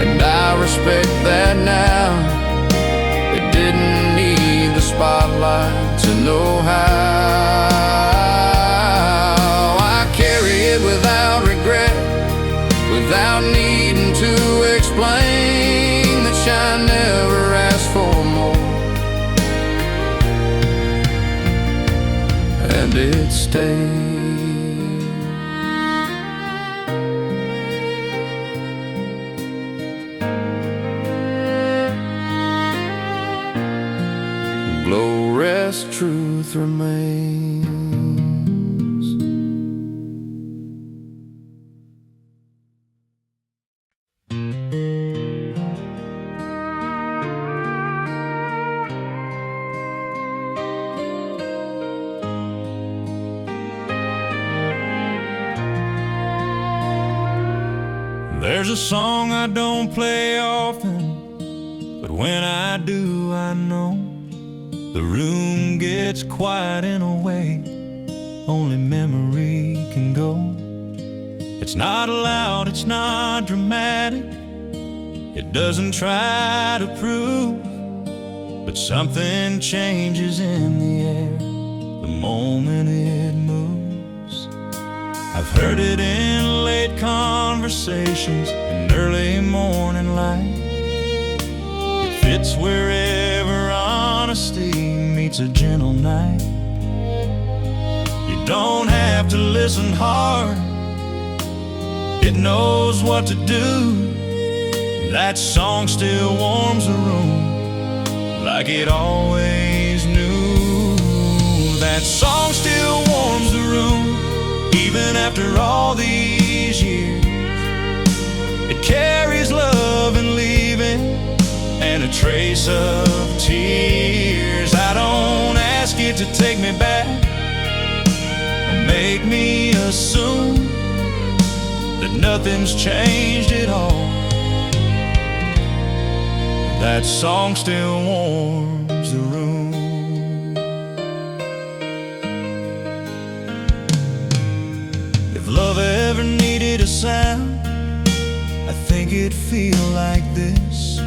and I respect that now. It didn't need the spotlight to know how. I carry it without regret, without needing to explain. That shine never asked for more, and it stayed. Glow, rest, truth remains. There's a song I don't play often, but when I do, I know the room gets quiet in a way only memory can go. It's not loud, it's not dramatic, it doesn't try to prove, but something changes in the air the moment it moves. I've heard it in late conversations, in early morning light. It fits wherever honesty meets a gentle night. You don't have to listen hard, it knows what to do. That song still warms the room like it always knew. That song still warms the room even after all these years. It carries love and leaving and a trace of tears. I don't ask it to take me back or make me assume that nothing's changed at all. That song still warms the room. If love ever needed a sound, I think it'd feel like this.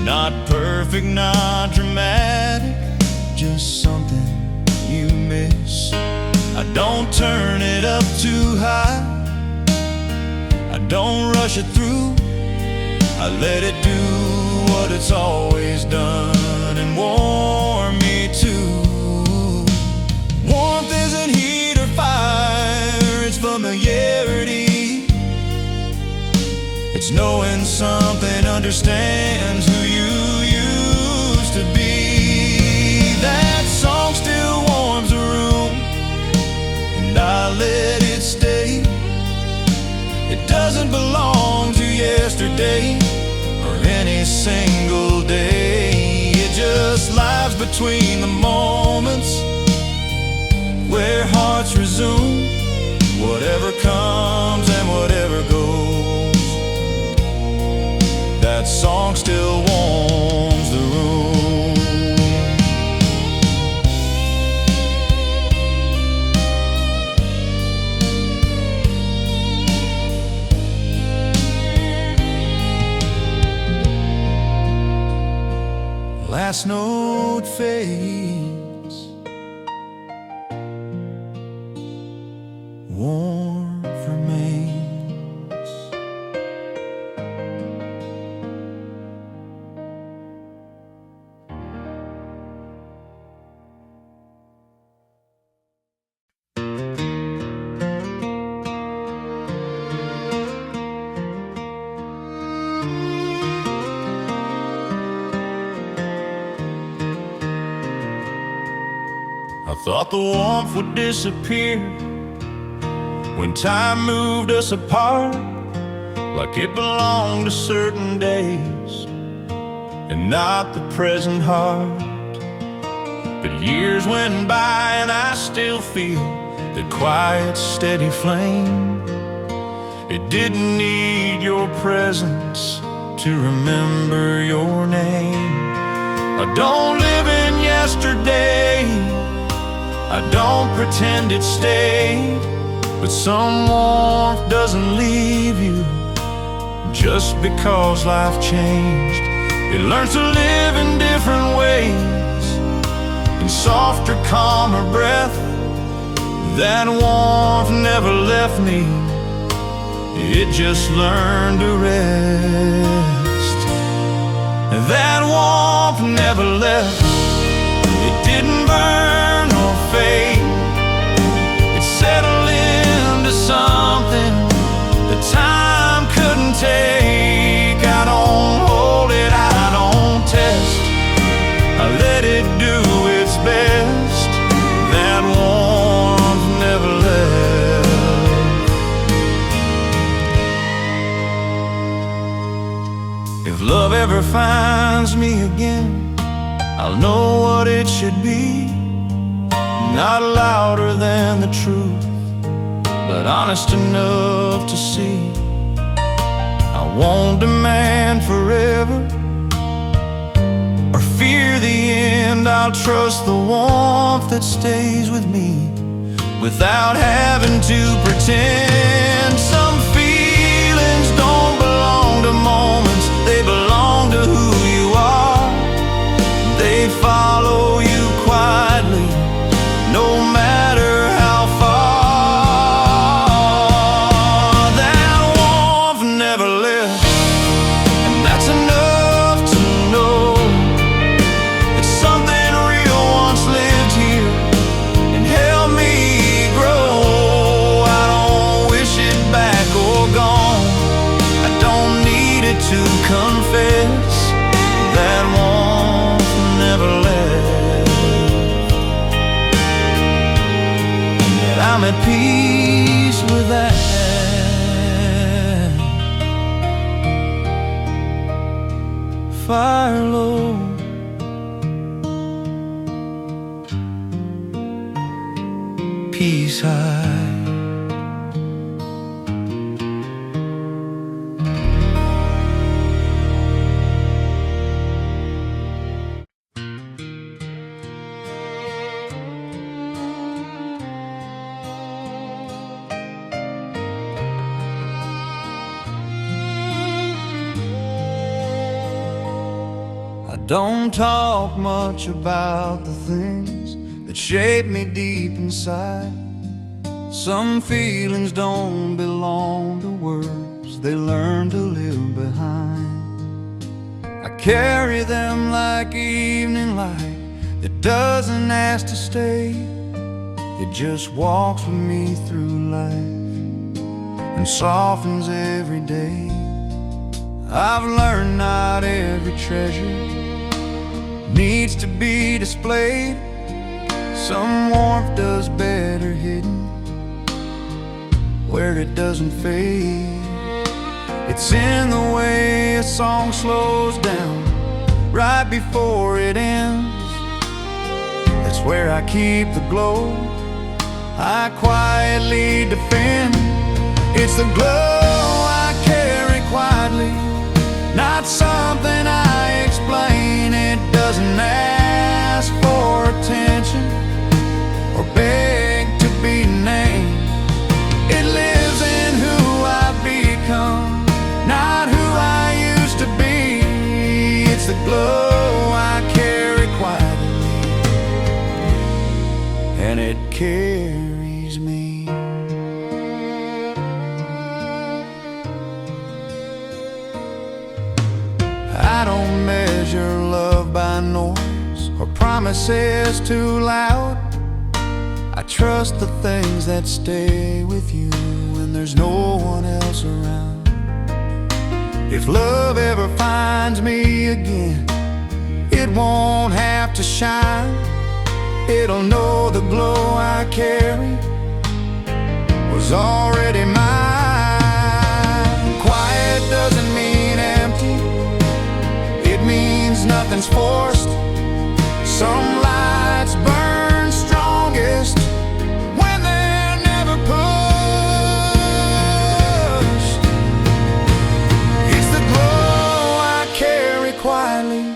Not perfect, not dramatic, just something you miss. I don't turn it up too high, I don't rush it through, I let it do what it's always done and warm me too. Warmth isn't heat or fire, it's familiarity. It's knowing something understands who you used to be. That song still warms the room and I let it stay. It doesn't belong to yesterday or any single day. It just lies between the moments where hearts resume whatever comes and whatever goes. That song still warms the room. Last note fades, warmth remains. I thought the warmth would disappear when time moved us apart, like it belonged to certain days and not the present heart. But years went by and I still feel that quiet, steady flame. It didn't need your presence to remember your name. I don't live in yesterday, I don't pretend it stayed, but some warmth doesn't leave you just because life changed. It learns to live in different ways, in softer, calmer breath. That warmth never left me, it just learned to rest. That warmth never left, it didn't burn or fade. It settled into something that time couldn't take. I don't hold it, I don't test, I let it do its best. That warmth never left. If love ever finds me again, I'll know what it should be. Not louder than the truth, but honest enough to see I won't demand forever or fear the end. I'll trust the warmth that stays with me without having to pretend. Some feelings don't belong to moments, they belong to who you are. They follow you quietly, no matter how far. That warmth never left, and that's enough to know that something real once lived here and helped me grow. I don't wish it back or gone, I don't need it to confess that warmth never left, and that I'm at peace with that. Fire low, peace high. I don't talk much about the things that shape me deep inside. Some feelings don't belong to words, they learn to live behind. I carry them like evening light that doesn't ask to stay. It just walks with me through life and softens every day. I've learned not every treasure needs to be displayed. Some warmth does better hidden where it doesn't fade. It's in the way a song slows down right before it ends. That's where I keep the glow I quietly defend. It's the glow I carry quietly, not something I explain. It doesn't ask for attention or beg to be named. It lives in who I've become, not who I used to be. It's the glow I carry quietly, and it carries me. I don't measure love by noise or promises too loud. I trust the things that stay with you when there's no one else around. If love ever finds me again, it won't have to shine. It'll know the glow I carry was already mine. Quiet doesn't mean empty, it means nothing's forced. Some lights burn strongest when they're never pushed. It's the glow I carry quietly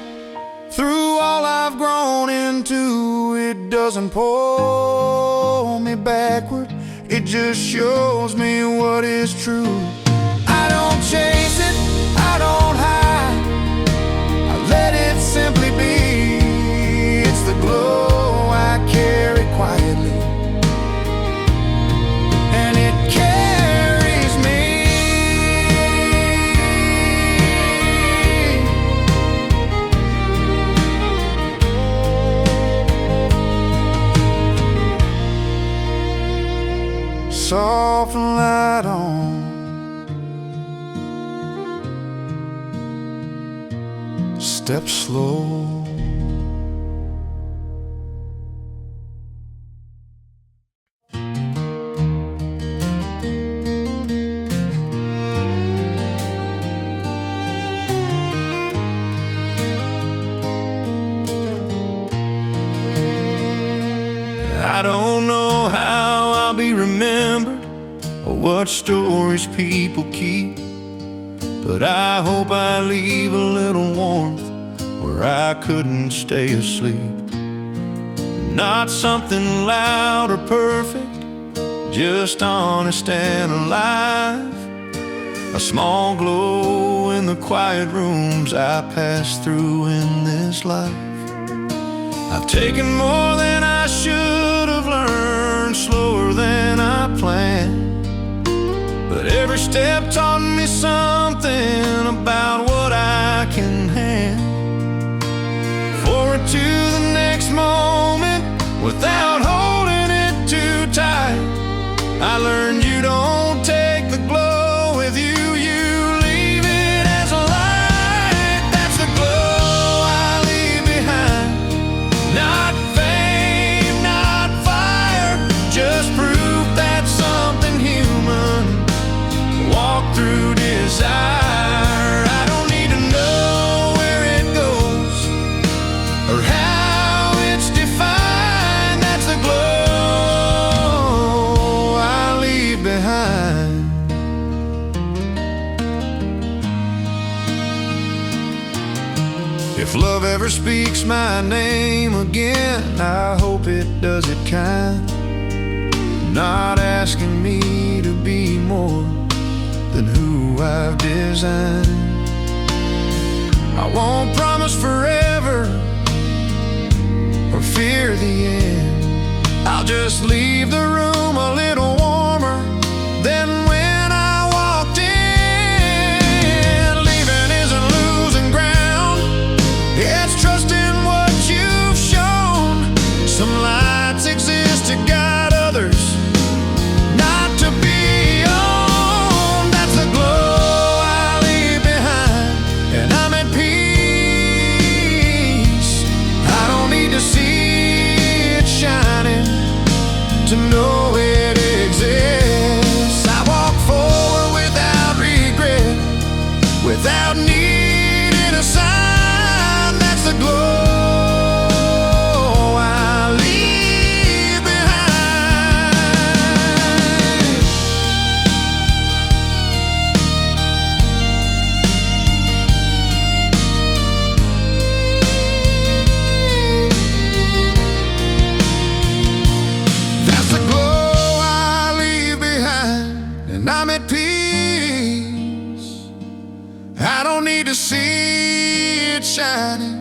through all I've grown into. It doesn't pull me backward, it just shows me what is true. I don't chase it, I don't hide, I let it simply be. It's the glow I carry quietly, and it carries me. Soft and light on, step slow. I don't know how I'll be remembered or what stories people keep, but I hope I leave a little warmth where I couldn't stay asleep. Not something loud or perfect, just honest and alive. A small glow in the quiet rooms I pass through in this life. I've taken more than I should have learned, slower than I planned, but every step taught me something about what I can handle. Forward to the next moment without holding it too tight. I learned you don't take the glow with you, you leave it as a light. That's the glow I leave behind. Not fame, not fire, just proof that something human walked through desire. I don't need to know where it goes or how it's defined. That's the glow I leave behind. If love ever speaks my name again, I hope it does it kind, not asking me to be more than who I've designed. I won't promise forever or fear the end. I'll just leave the room a little warmer than when I walked in. Leaving isn't losing ground, it's trusting what you've shown. Some lights exist to guide others, not to be owned. That's the glow I leave behind, and I'm at peace. I don't need to see it shining to know it exists. I walk forward without regret, without needing a sign. That's the glow I leave behind. That's the glow I leave behind, and I'm at peace. I don't need to see it shining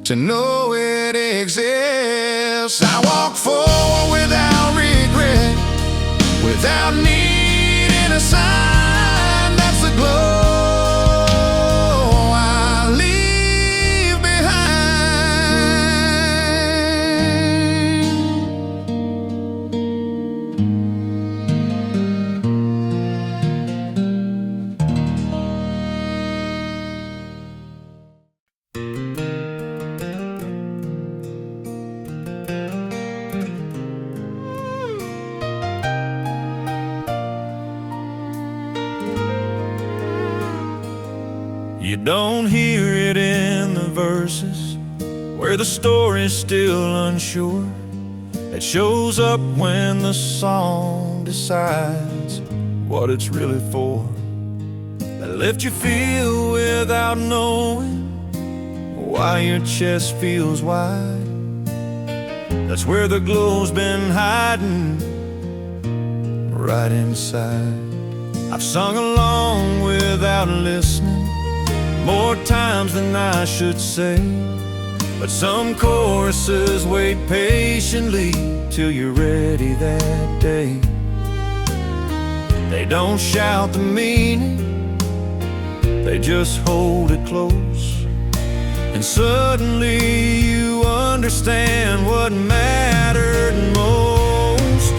to know it exists. I walk forward without regret, without needing a sign. That's the glow I leave behind. You don't hear it in the verses where the story's still unsure. It shows up when the song decides what it's really for. That lift you feel without knowing why your chest feels wide. That's where the glow's been hiding, right inside. I've sung along without listening more times than I should say, but some choruses wait patiently till you're ready that day. They don't shout the meaning, they just hold it close, and suddenly you understand what mattered most.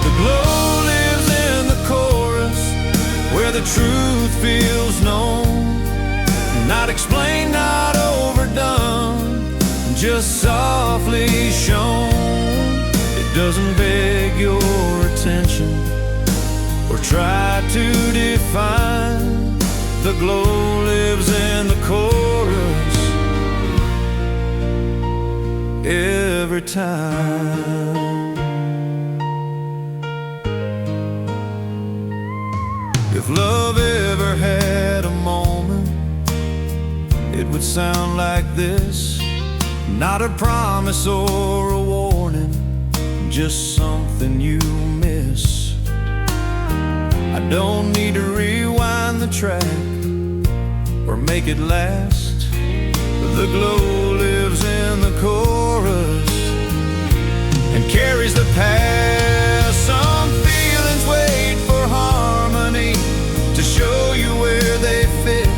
The glow lives in the chorus where the truth feels known, not explained, not overdone, just softly shown. It doesn't beg your attention or try to define. The glow lives in the chorus every time. If love ever had a it would sound like this. Not a promise or a warning, just something you miss. I don't need to rewind the track or make it last. The glow lives in the chorus and carries the past. Some feelings wait for harmony to show you where they fit.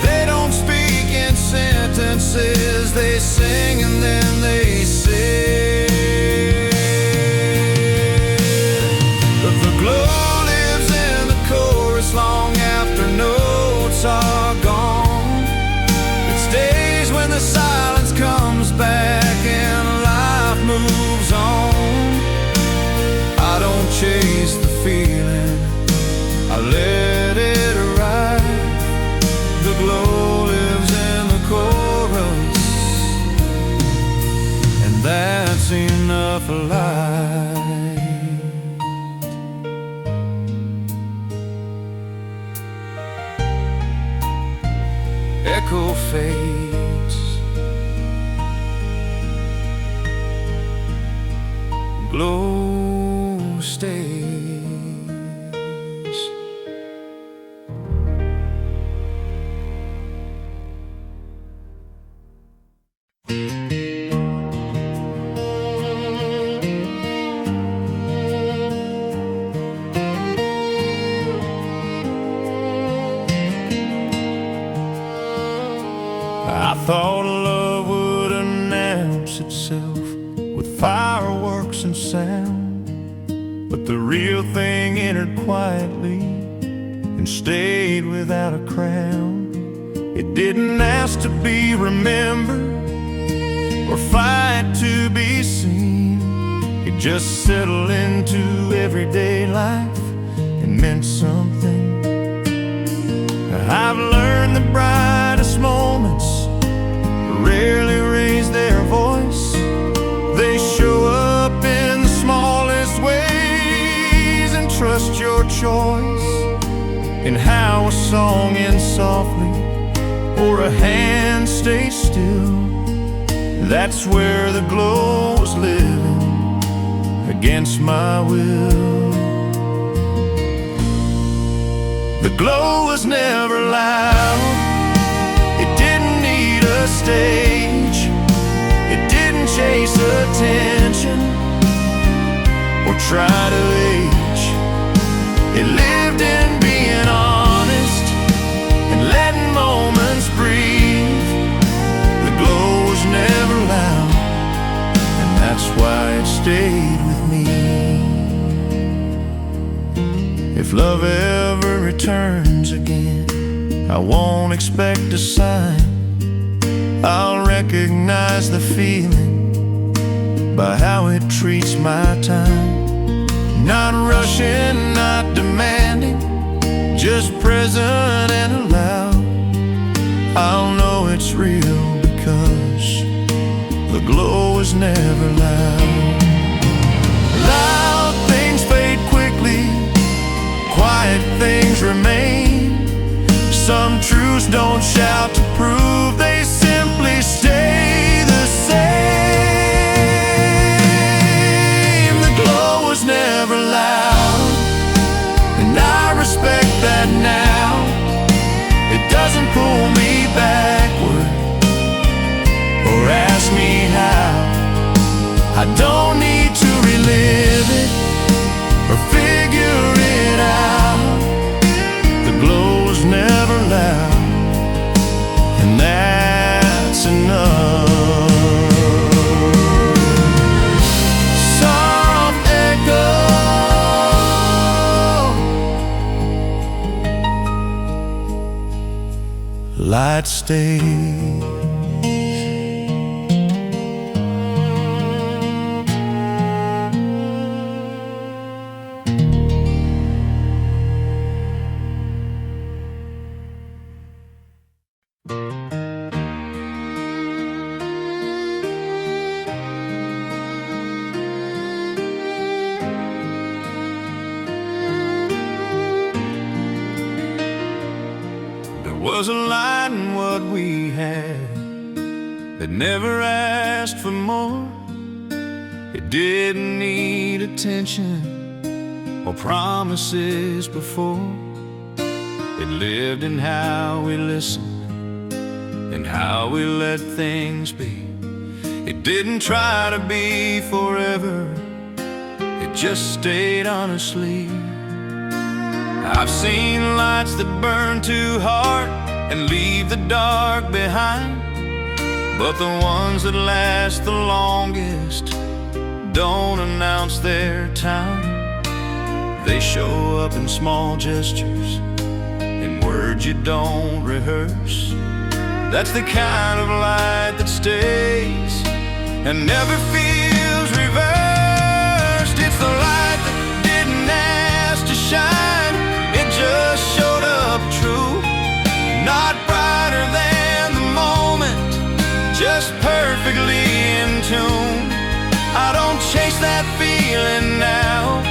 They don't speak in sentences, they sing and then they sit. But the glow lives in the chorus long after notes are gone. It stays when the silence comes back and life moves on. I don't chase the feeling, I let it arrive. The glow lives in the chorus, and that's enough alive. Echo fades, glow stays. I thought love would announce itself with fireworks and sound, but the real thing entered quietly and stayed without a crown. It didn't ask to be remembered or fight to be seen. It just settled into everyday life and meant something. I've learned the brightest moments rarely raise their voice. They show up in the smallest ways, and trust your choice in how a song ends softly or a hand stays still. That's where the glow is living against my will. The glow was never loud, it didn't need a stage, it didn't chase attention or try to age. It lived in being honest and letting moments breathe. The glow was never loud, and that's why it stayed with me. If love ever returns again, I won't expect a sign. I'll recognize the feeling by how it treats my time. Not rushing, not demanding, just present and allowed. I'll know it's real because the glow is never loud. Loud things fade quickly, quiet things remain. Some truths don't shout to prove, they simply stay the same. The glow was never loud, and I respect that now. It doesn't pull me backward or ask me how. I don't need to relive it or figure it out. The glow's never loud, and that's enough. Soft echo, light stays. was a light in what we had that never asked for more. It didn't need attention or promises before. It lived in how we listened and how we let things be. It didn't try to be forever, it just stayed honestly. I've seen lights that burn too hard and leave the dark behind, but the ones that last the longest don't announce their time. They show up in small gestures, in words you don't rehearse. That's the kind of light that stays and never feels reversed. It's the light that didn't ask to shine, it just showed up true. Not brighter than the moment, just perfectly in tune. I don't chase that feeling now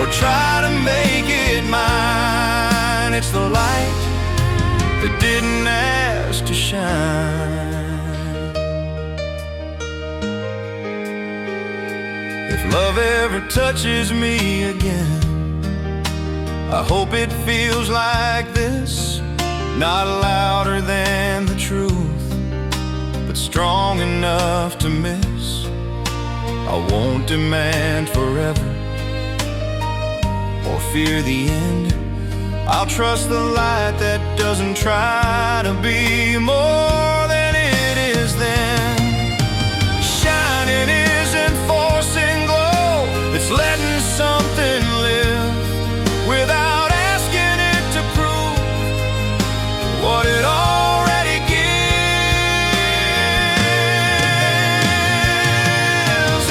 or try to make it mine. It's the light that didn't ask to shine. If love ever touches me again, I hope it feels like this. Not louder than the truth, but strong enough to miss. I won't demand forever or fear the end. I'll trust the light that doesn't try to be more than it is then. Shining isn't forcing glow, it's letting something live without asking it to prove what it already gives.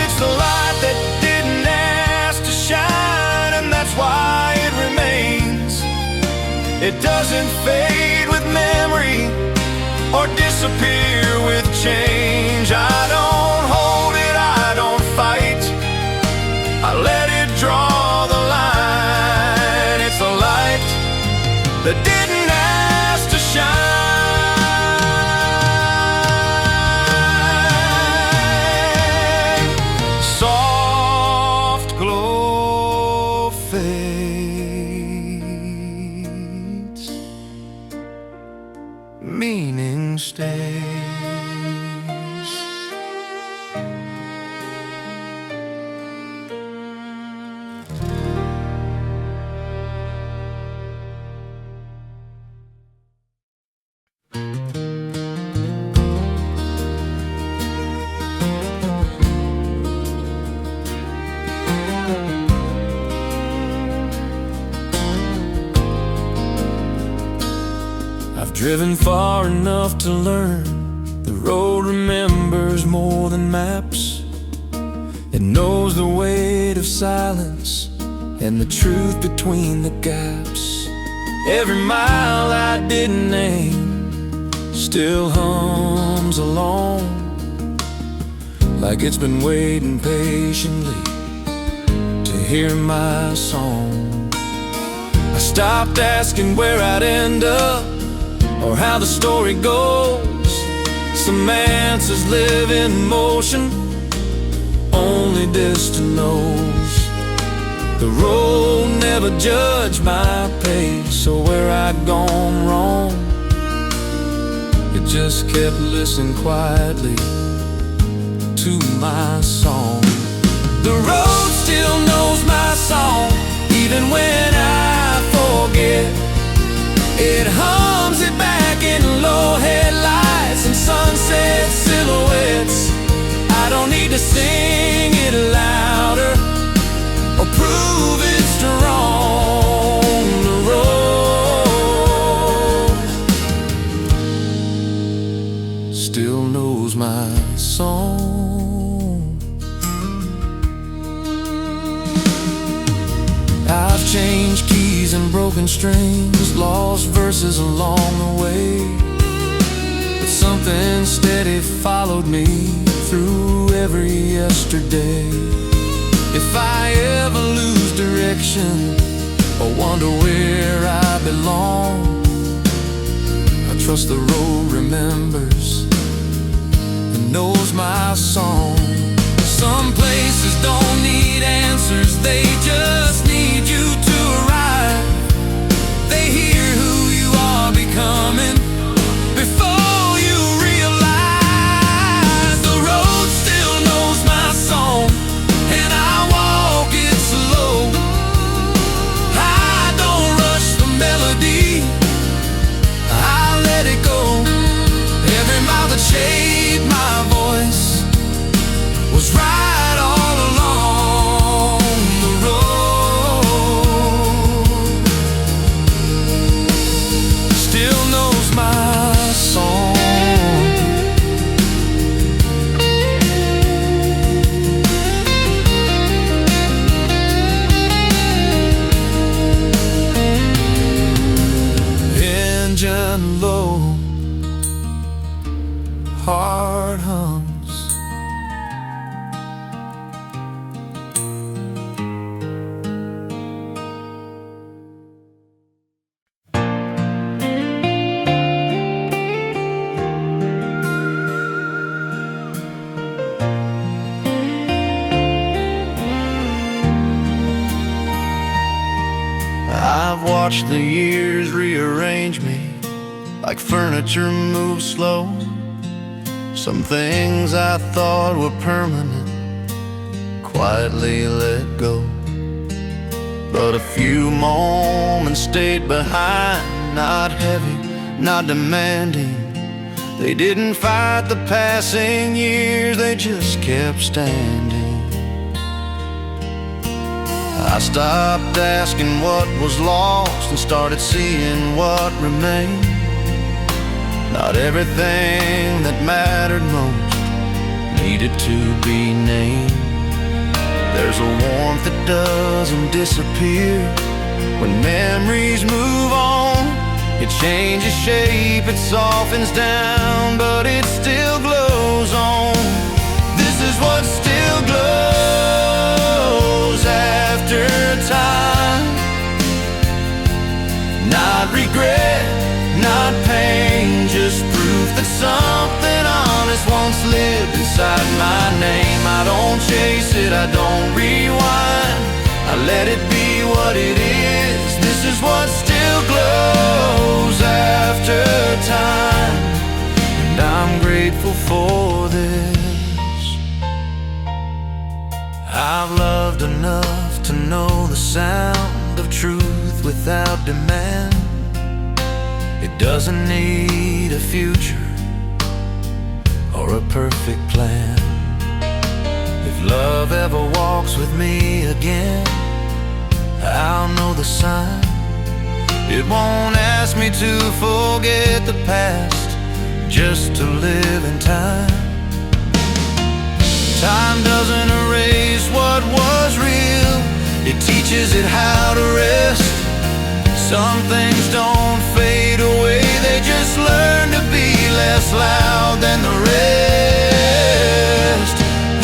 It's the light that didn't ask to shine, and that's why it remains. It doesn't fade with memory or disappear with change. I don't hold it, I don't fight, I let it draw the line. It's the light that didn't ask to shine. Soft glow fades, meaning stays. I've driven far enough to learn the road remembers more than maps. It knows the weight of silence and the truth between the gaps. Every mile I didn't aim still hums along, like it's been waiting patiently to hear my song. I stopped asking where I'd end up or how the story goes. Some answers live in motion, only distant knows. The road never judged my pace, so where I'd gone wrong, it just kept listening quietly to my song. The road still knows my song, even when I forget. It hums it back in low headlights and sunset silhouettes. I don't need to sing it louder or prove it's strong. The road still knows my song. I've changed keys and broken strings, lost verses along the way, but something steady followed me through every yesterday. If I ever lose direction or wonder where I belong, trust the road remembers and knows my song. Some places don't need answers, they just need you to arrive. They hear who you are becoming before you realize. The road still knows my song, and I walk it slow. I don't rush the melody, I let it go. Every mile that shaped my voice was right all along the road. Still knows my song. Engine low, heart hums. I've watched the years rearrange me like furniture moves slow. Some things I thought were permanent quietly let go, but a few moments stayed behind, not heavy, not demanding. They didn't fight the passing years, they just kept standing. I stopped asking what was lost and started seeing what remained. Not everything that mattered most needed to be named. There's a warmth that doesn't disappear when memories move on. It changes shape, it softens down, but it still glows on. This is what still glows after time. Not regret, not pain, just proof that something honest once lived inside my name. I don't chase it, I don't rewind, I let it be what it is. This is what still glows after time, and I'm grateful for this. I've loved enough to know the sound of truth without demand. It doesn't need a future or a perfect plan. If love ever walks with me again, I'll know the sign. It won't ask me to forget the past, just to live in time. Time doesn't erase what was real, it teaches it how to rest. Some things don't fade away, they just learn to be less loud than the rest.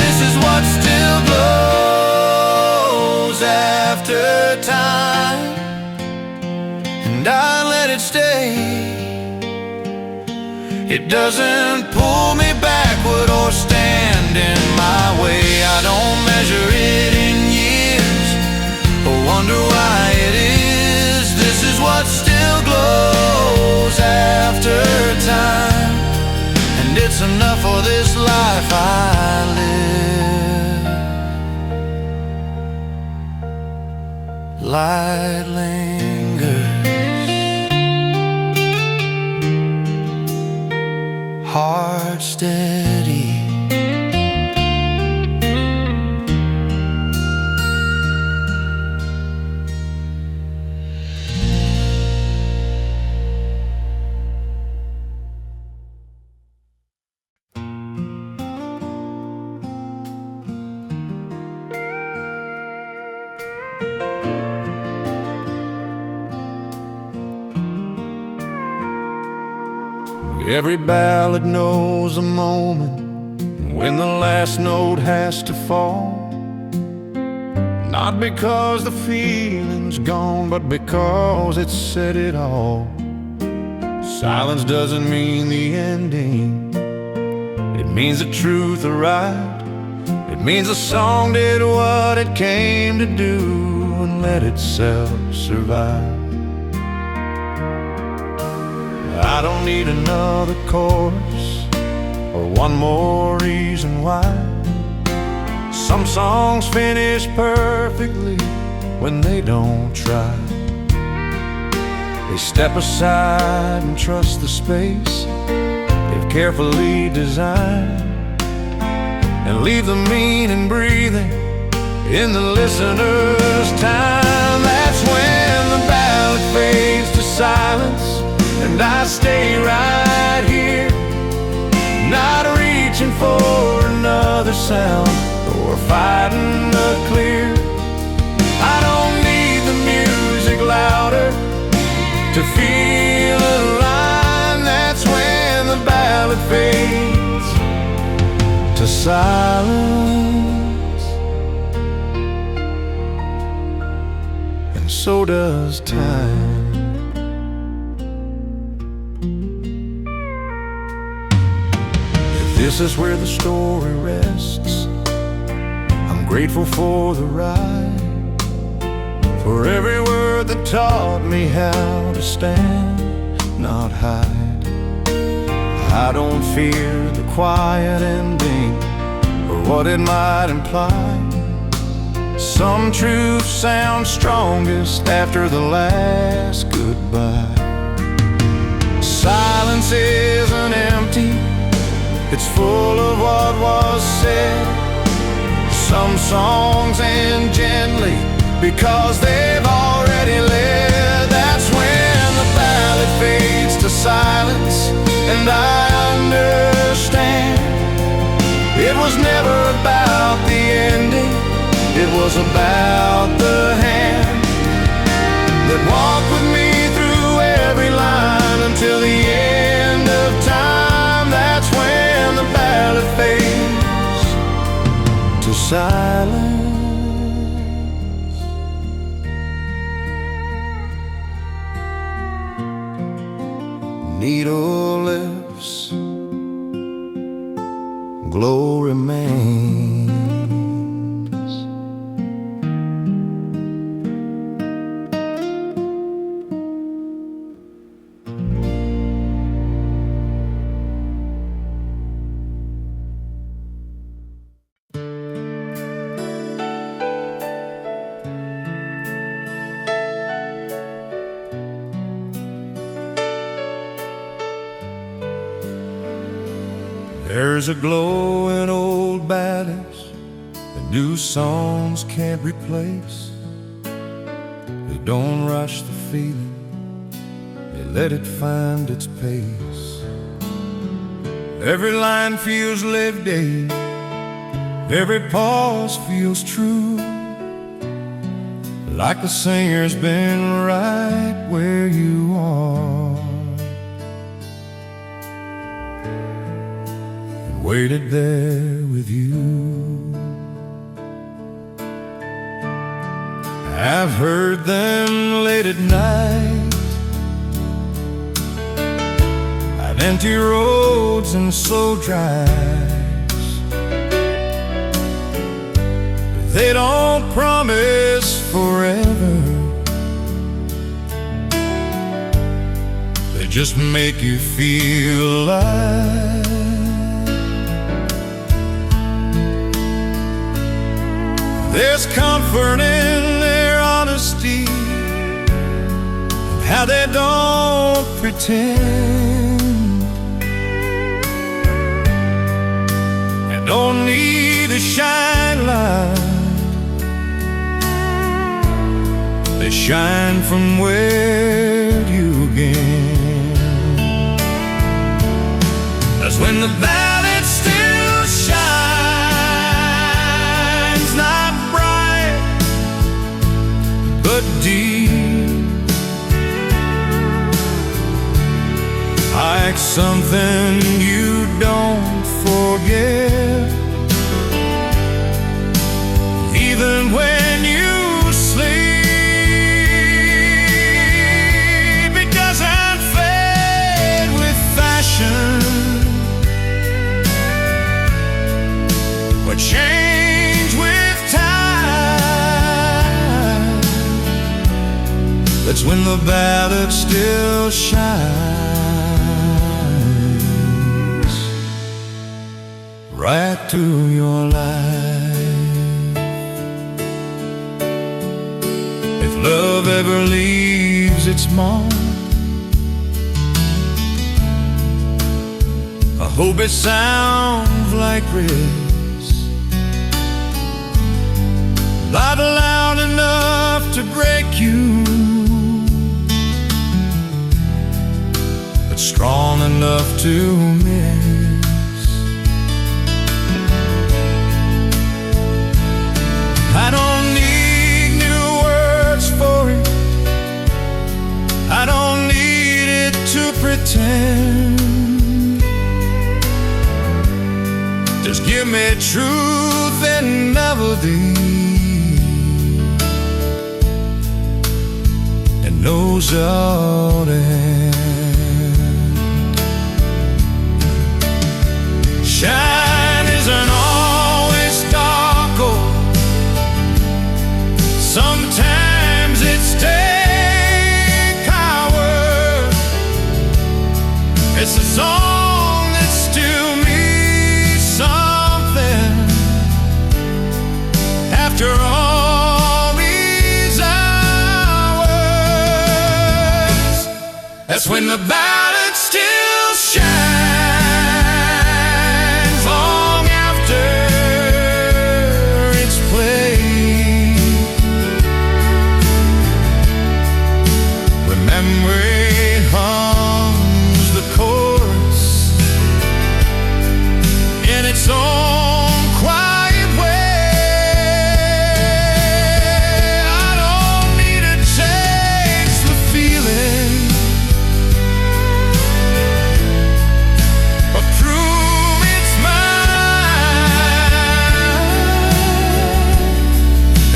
This is what still glows after time, and I let it stay. It doesn't pull me backward or stand in my way. I don't measure it in years or wonder why it is. This is what still glows after time, and it's enough for this life I live. Light lingers, heart steady. Every ballad knows a moment when the last note has to fall. Not because the feeling's gone, but because it said it all. Silence doesn't mean the ending. It means the truth arrived. It means the song did what it came to do and let itself survive. I don't need another chorus or one more reason why. Some songs finish perfectly when they don't try. They step aside and trust the space they've carefully designed, and leave the meaning breathing in the listener's time. That's when the ballad fades to silence, and I stay right here, not reaching for another sound or fighting the clear. I don't need the music louder to feel alive. That's when the ballad fades to silence, and so does time. If this is where the story rests, I'm grateful for the ride, for every word that taught me how to stand, not hide. I don't fear the quiet ending or what it might imply. Some truths sound strongest after the last goodbye. Silence isn't empty, it's full of what was said. Some songs end gently because they've already led. That's when the ballad fades to silence, and I understand it was never about the ending. It was about the hand that walked with me through every line until the end of time. That's when the ballad fades to silence. Needle lifts, glow remains. There's a glow in old ballads that new songs can't replace. They don't rush the feeling, they let it find its pace. Every line feels lived in, every pause feels true, like the singer's been right where you are, waited there with you. I've heard them late at night, at empty roads and slow drives. They don't promise forever, they just make you feel alive. There's comfort in their honesty, how they don't pretend, and don't need a shine light. They shine from where you begin. That's when the ballad still shines, not but deep, like something you don't forget, even when you sleep. It doesn't fade, when the ballad still shines right through your life. If love ever leaves its mark, I hope it sounds like this, not loud enough to break you, but strong enough to miss. I don't need new words for it, I don't need it to pretend. Just give me truth and melody, and no short end. Shine isn't always dark, oh, sometimes it's take our word. It's a song that still means something after all these hours. That's when the ballad still shines long after it's played, when memory hums the chorus in its own quiet way. I don't need to change the feeling or prove it's mine,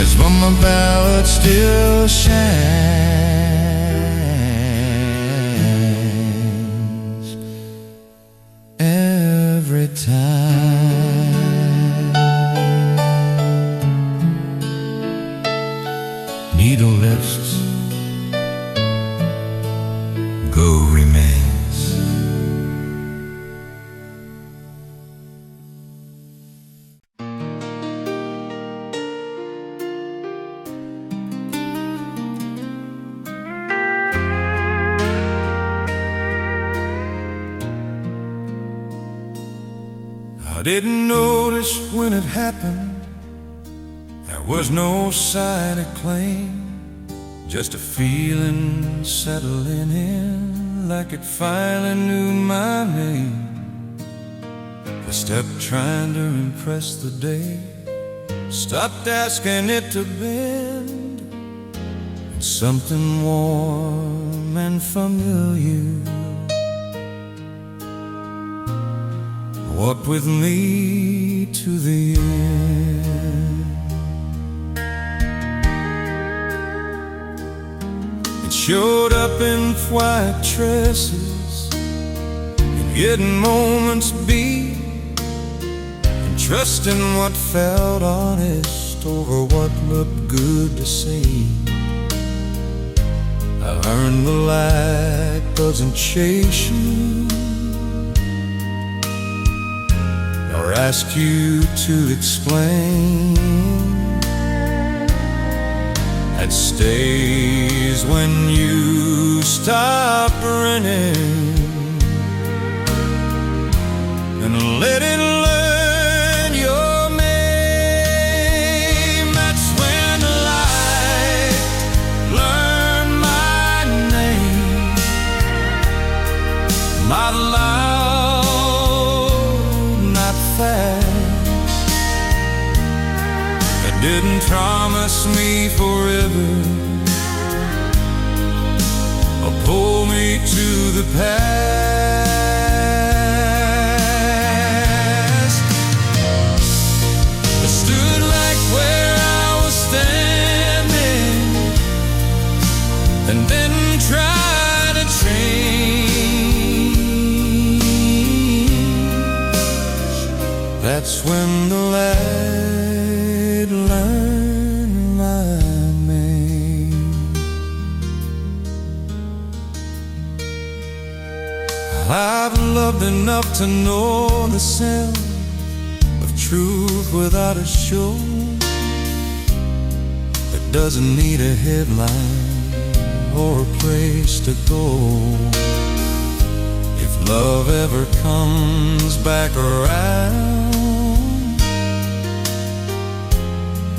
as when my ballad still shines every time. Needle lifts, go remains. I didn't notice when it happened, there was no sign of claim, just a feeling settling in, like it finally knew my name. I stepped trying to impress the day, stopped asking it to bend, and something warm and familiar walked with me to the end. It showed up in white tresses, in hidden moments beat, and trusting what felt honest over what looked good to see. I learned the light doesn't chase you or ask you to explain. It stays when you stop running and let it learn your name. That's when the light learned my name, not loud, not fast. It didn't promise me forever or pull me to the past. It stood right where I was standing and didn't try to change. That's when the light learned my name. I've loved enough to know the sound of truth without a show that doesn't need a headline or a place to go. If love ever comes back around,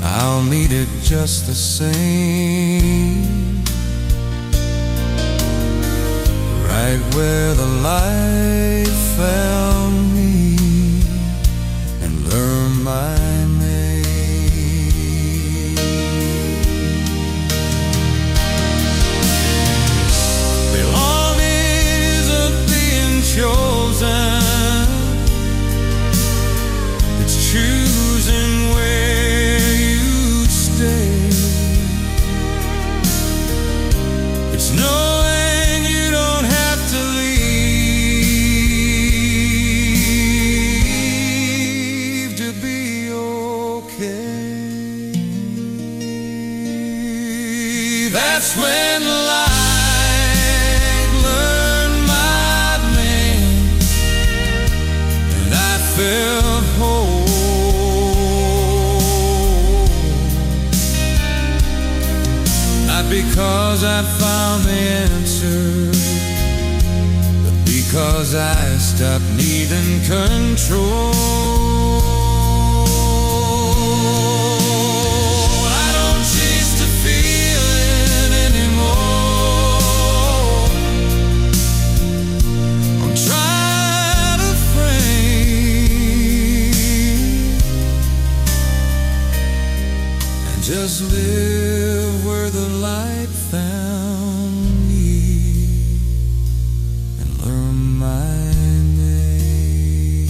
I'll need it just the same, right where the light found me, and learn my name. Belonging isn't being chosen, it's choosing where you stay. It's knowing you don't have to leave to be okay. That's when light learned my name, and I felt whole. Not because I found the answer, but because I stopped needing control. I don't chase the feeling anymore. I'm trying to frame and just live where the light found me, and learn my name.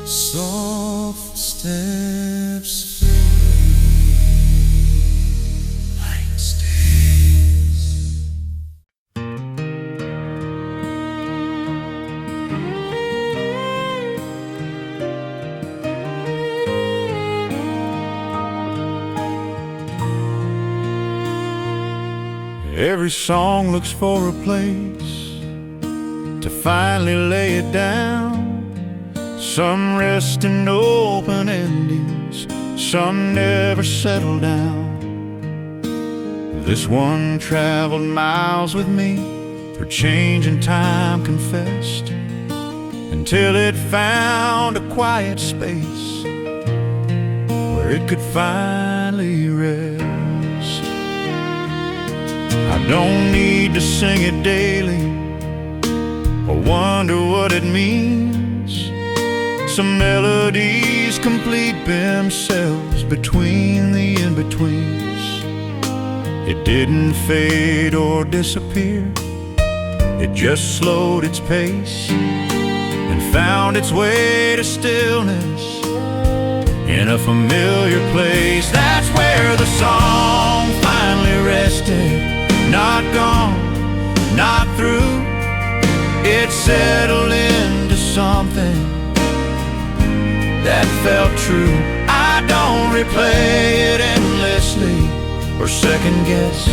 Soft steps fade, light stays. Every song looks for a place to finally lay it down. Some rest in open endings, some never settle down. This one traveled miles with me through change and time confessed, until it found a quiet space where it could finally rest. I don't need to sing it daily or wonder what it means. Some melodies complete themselves between the in-betweens. It didn't fade or disappear, it just slowed its pace and found its way to stillness in a familiar place. That's where the song finally rested. Not gone, not through. It settled into something that felt true. I don't replay it endlessly or second guess.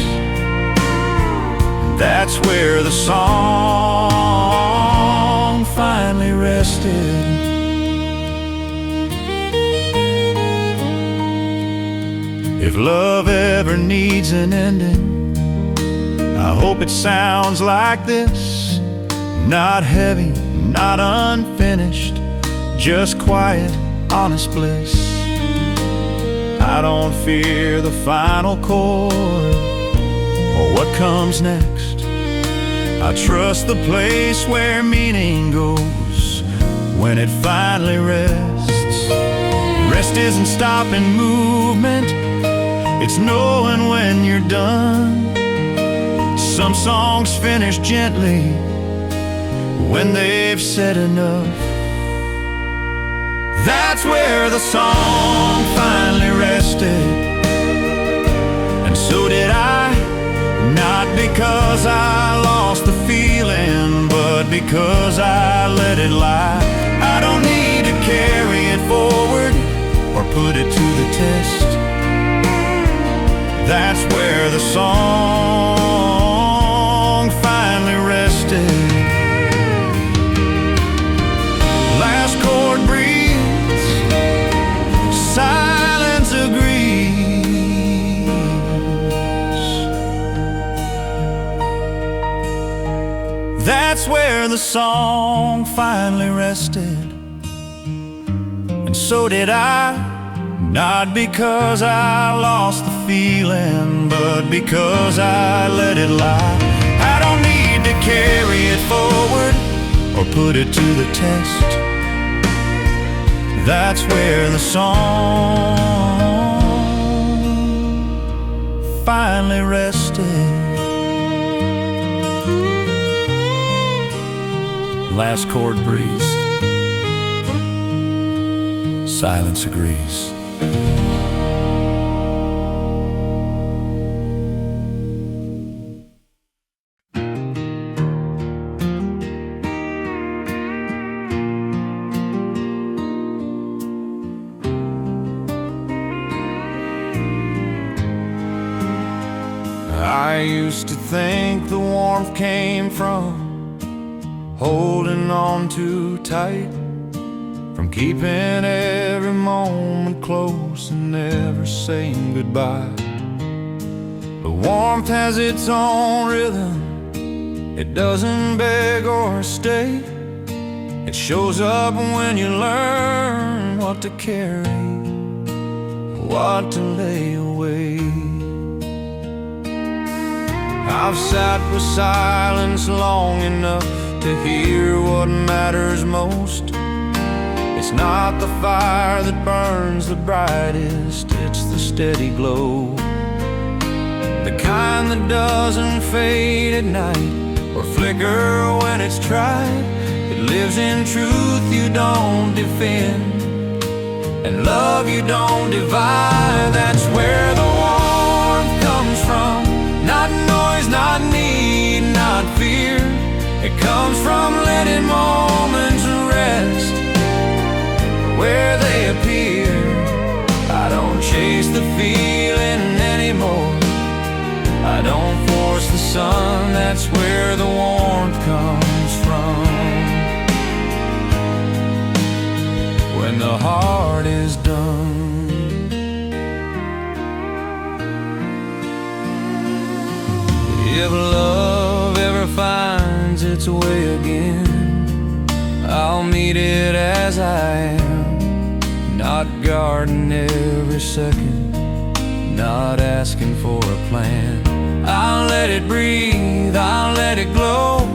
That's where the song finally rested. If love ever needs an ending, I hope it sounds like this. Not heavy, not unfinished, just quiet, honest bliss. I don't fear the final chord or what comes next. I trust the place where meaning goes when it finally rests. Rest isn't stopping movement, it's knowing when you're done. Some songs finish gently when they've said enough. That's where the song finally rested, and so did I. Not because I lost the feeling, but because I let it lie. I don't need to carry it forward or put it to the test. That's where the song That's where the song finally rested, and so did I. Not because I lost the feeling, but because I let it lie. I don't need to carry it forward or put it to the test. That's where the song finally rested. Last chord breeze, silence agrees. I used to think the warmth came from holding on too tight, from keeping every moment close and never saying goodbye. But warmth has its own rhythm, it doesn't beg or stay. It shows up when you learn what to carry, what to lay away. I've sat with silence long enough to hear what matters most. It's not the fire that burns the brightest, it's the steady glow, the kind that doesn't fade at night or flicker when it's tried. It lives in truth you don't defend, and love you don't divide. That's where the warmth comes from. Not noise, not need, not fear. It comes from letting moments rest where they appear. I don't chase the feeling anymore, I don't force the sun. That's where the warmth comes from. When the heart is done. If love ever finds its way again, I'll meet it as I am, not guarding every second, not asking for a plan. I'll let it breathe, I'll let it glow,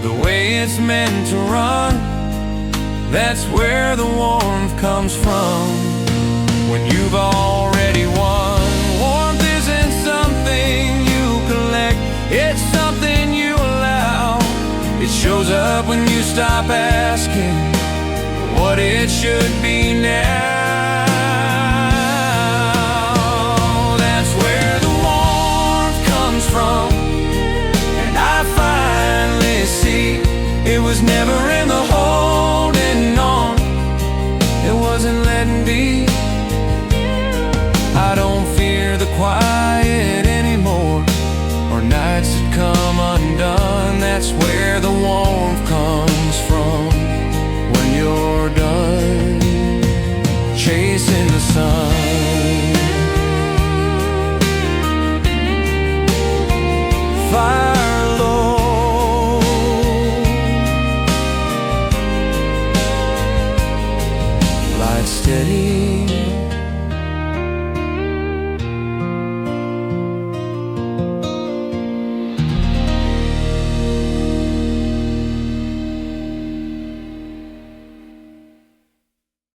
the way it's meant to run. That's where the warmth comes from, when you've already won. Warmth isn't something you collect, it's something you allow. It shows up when you stop asking what it should be now.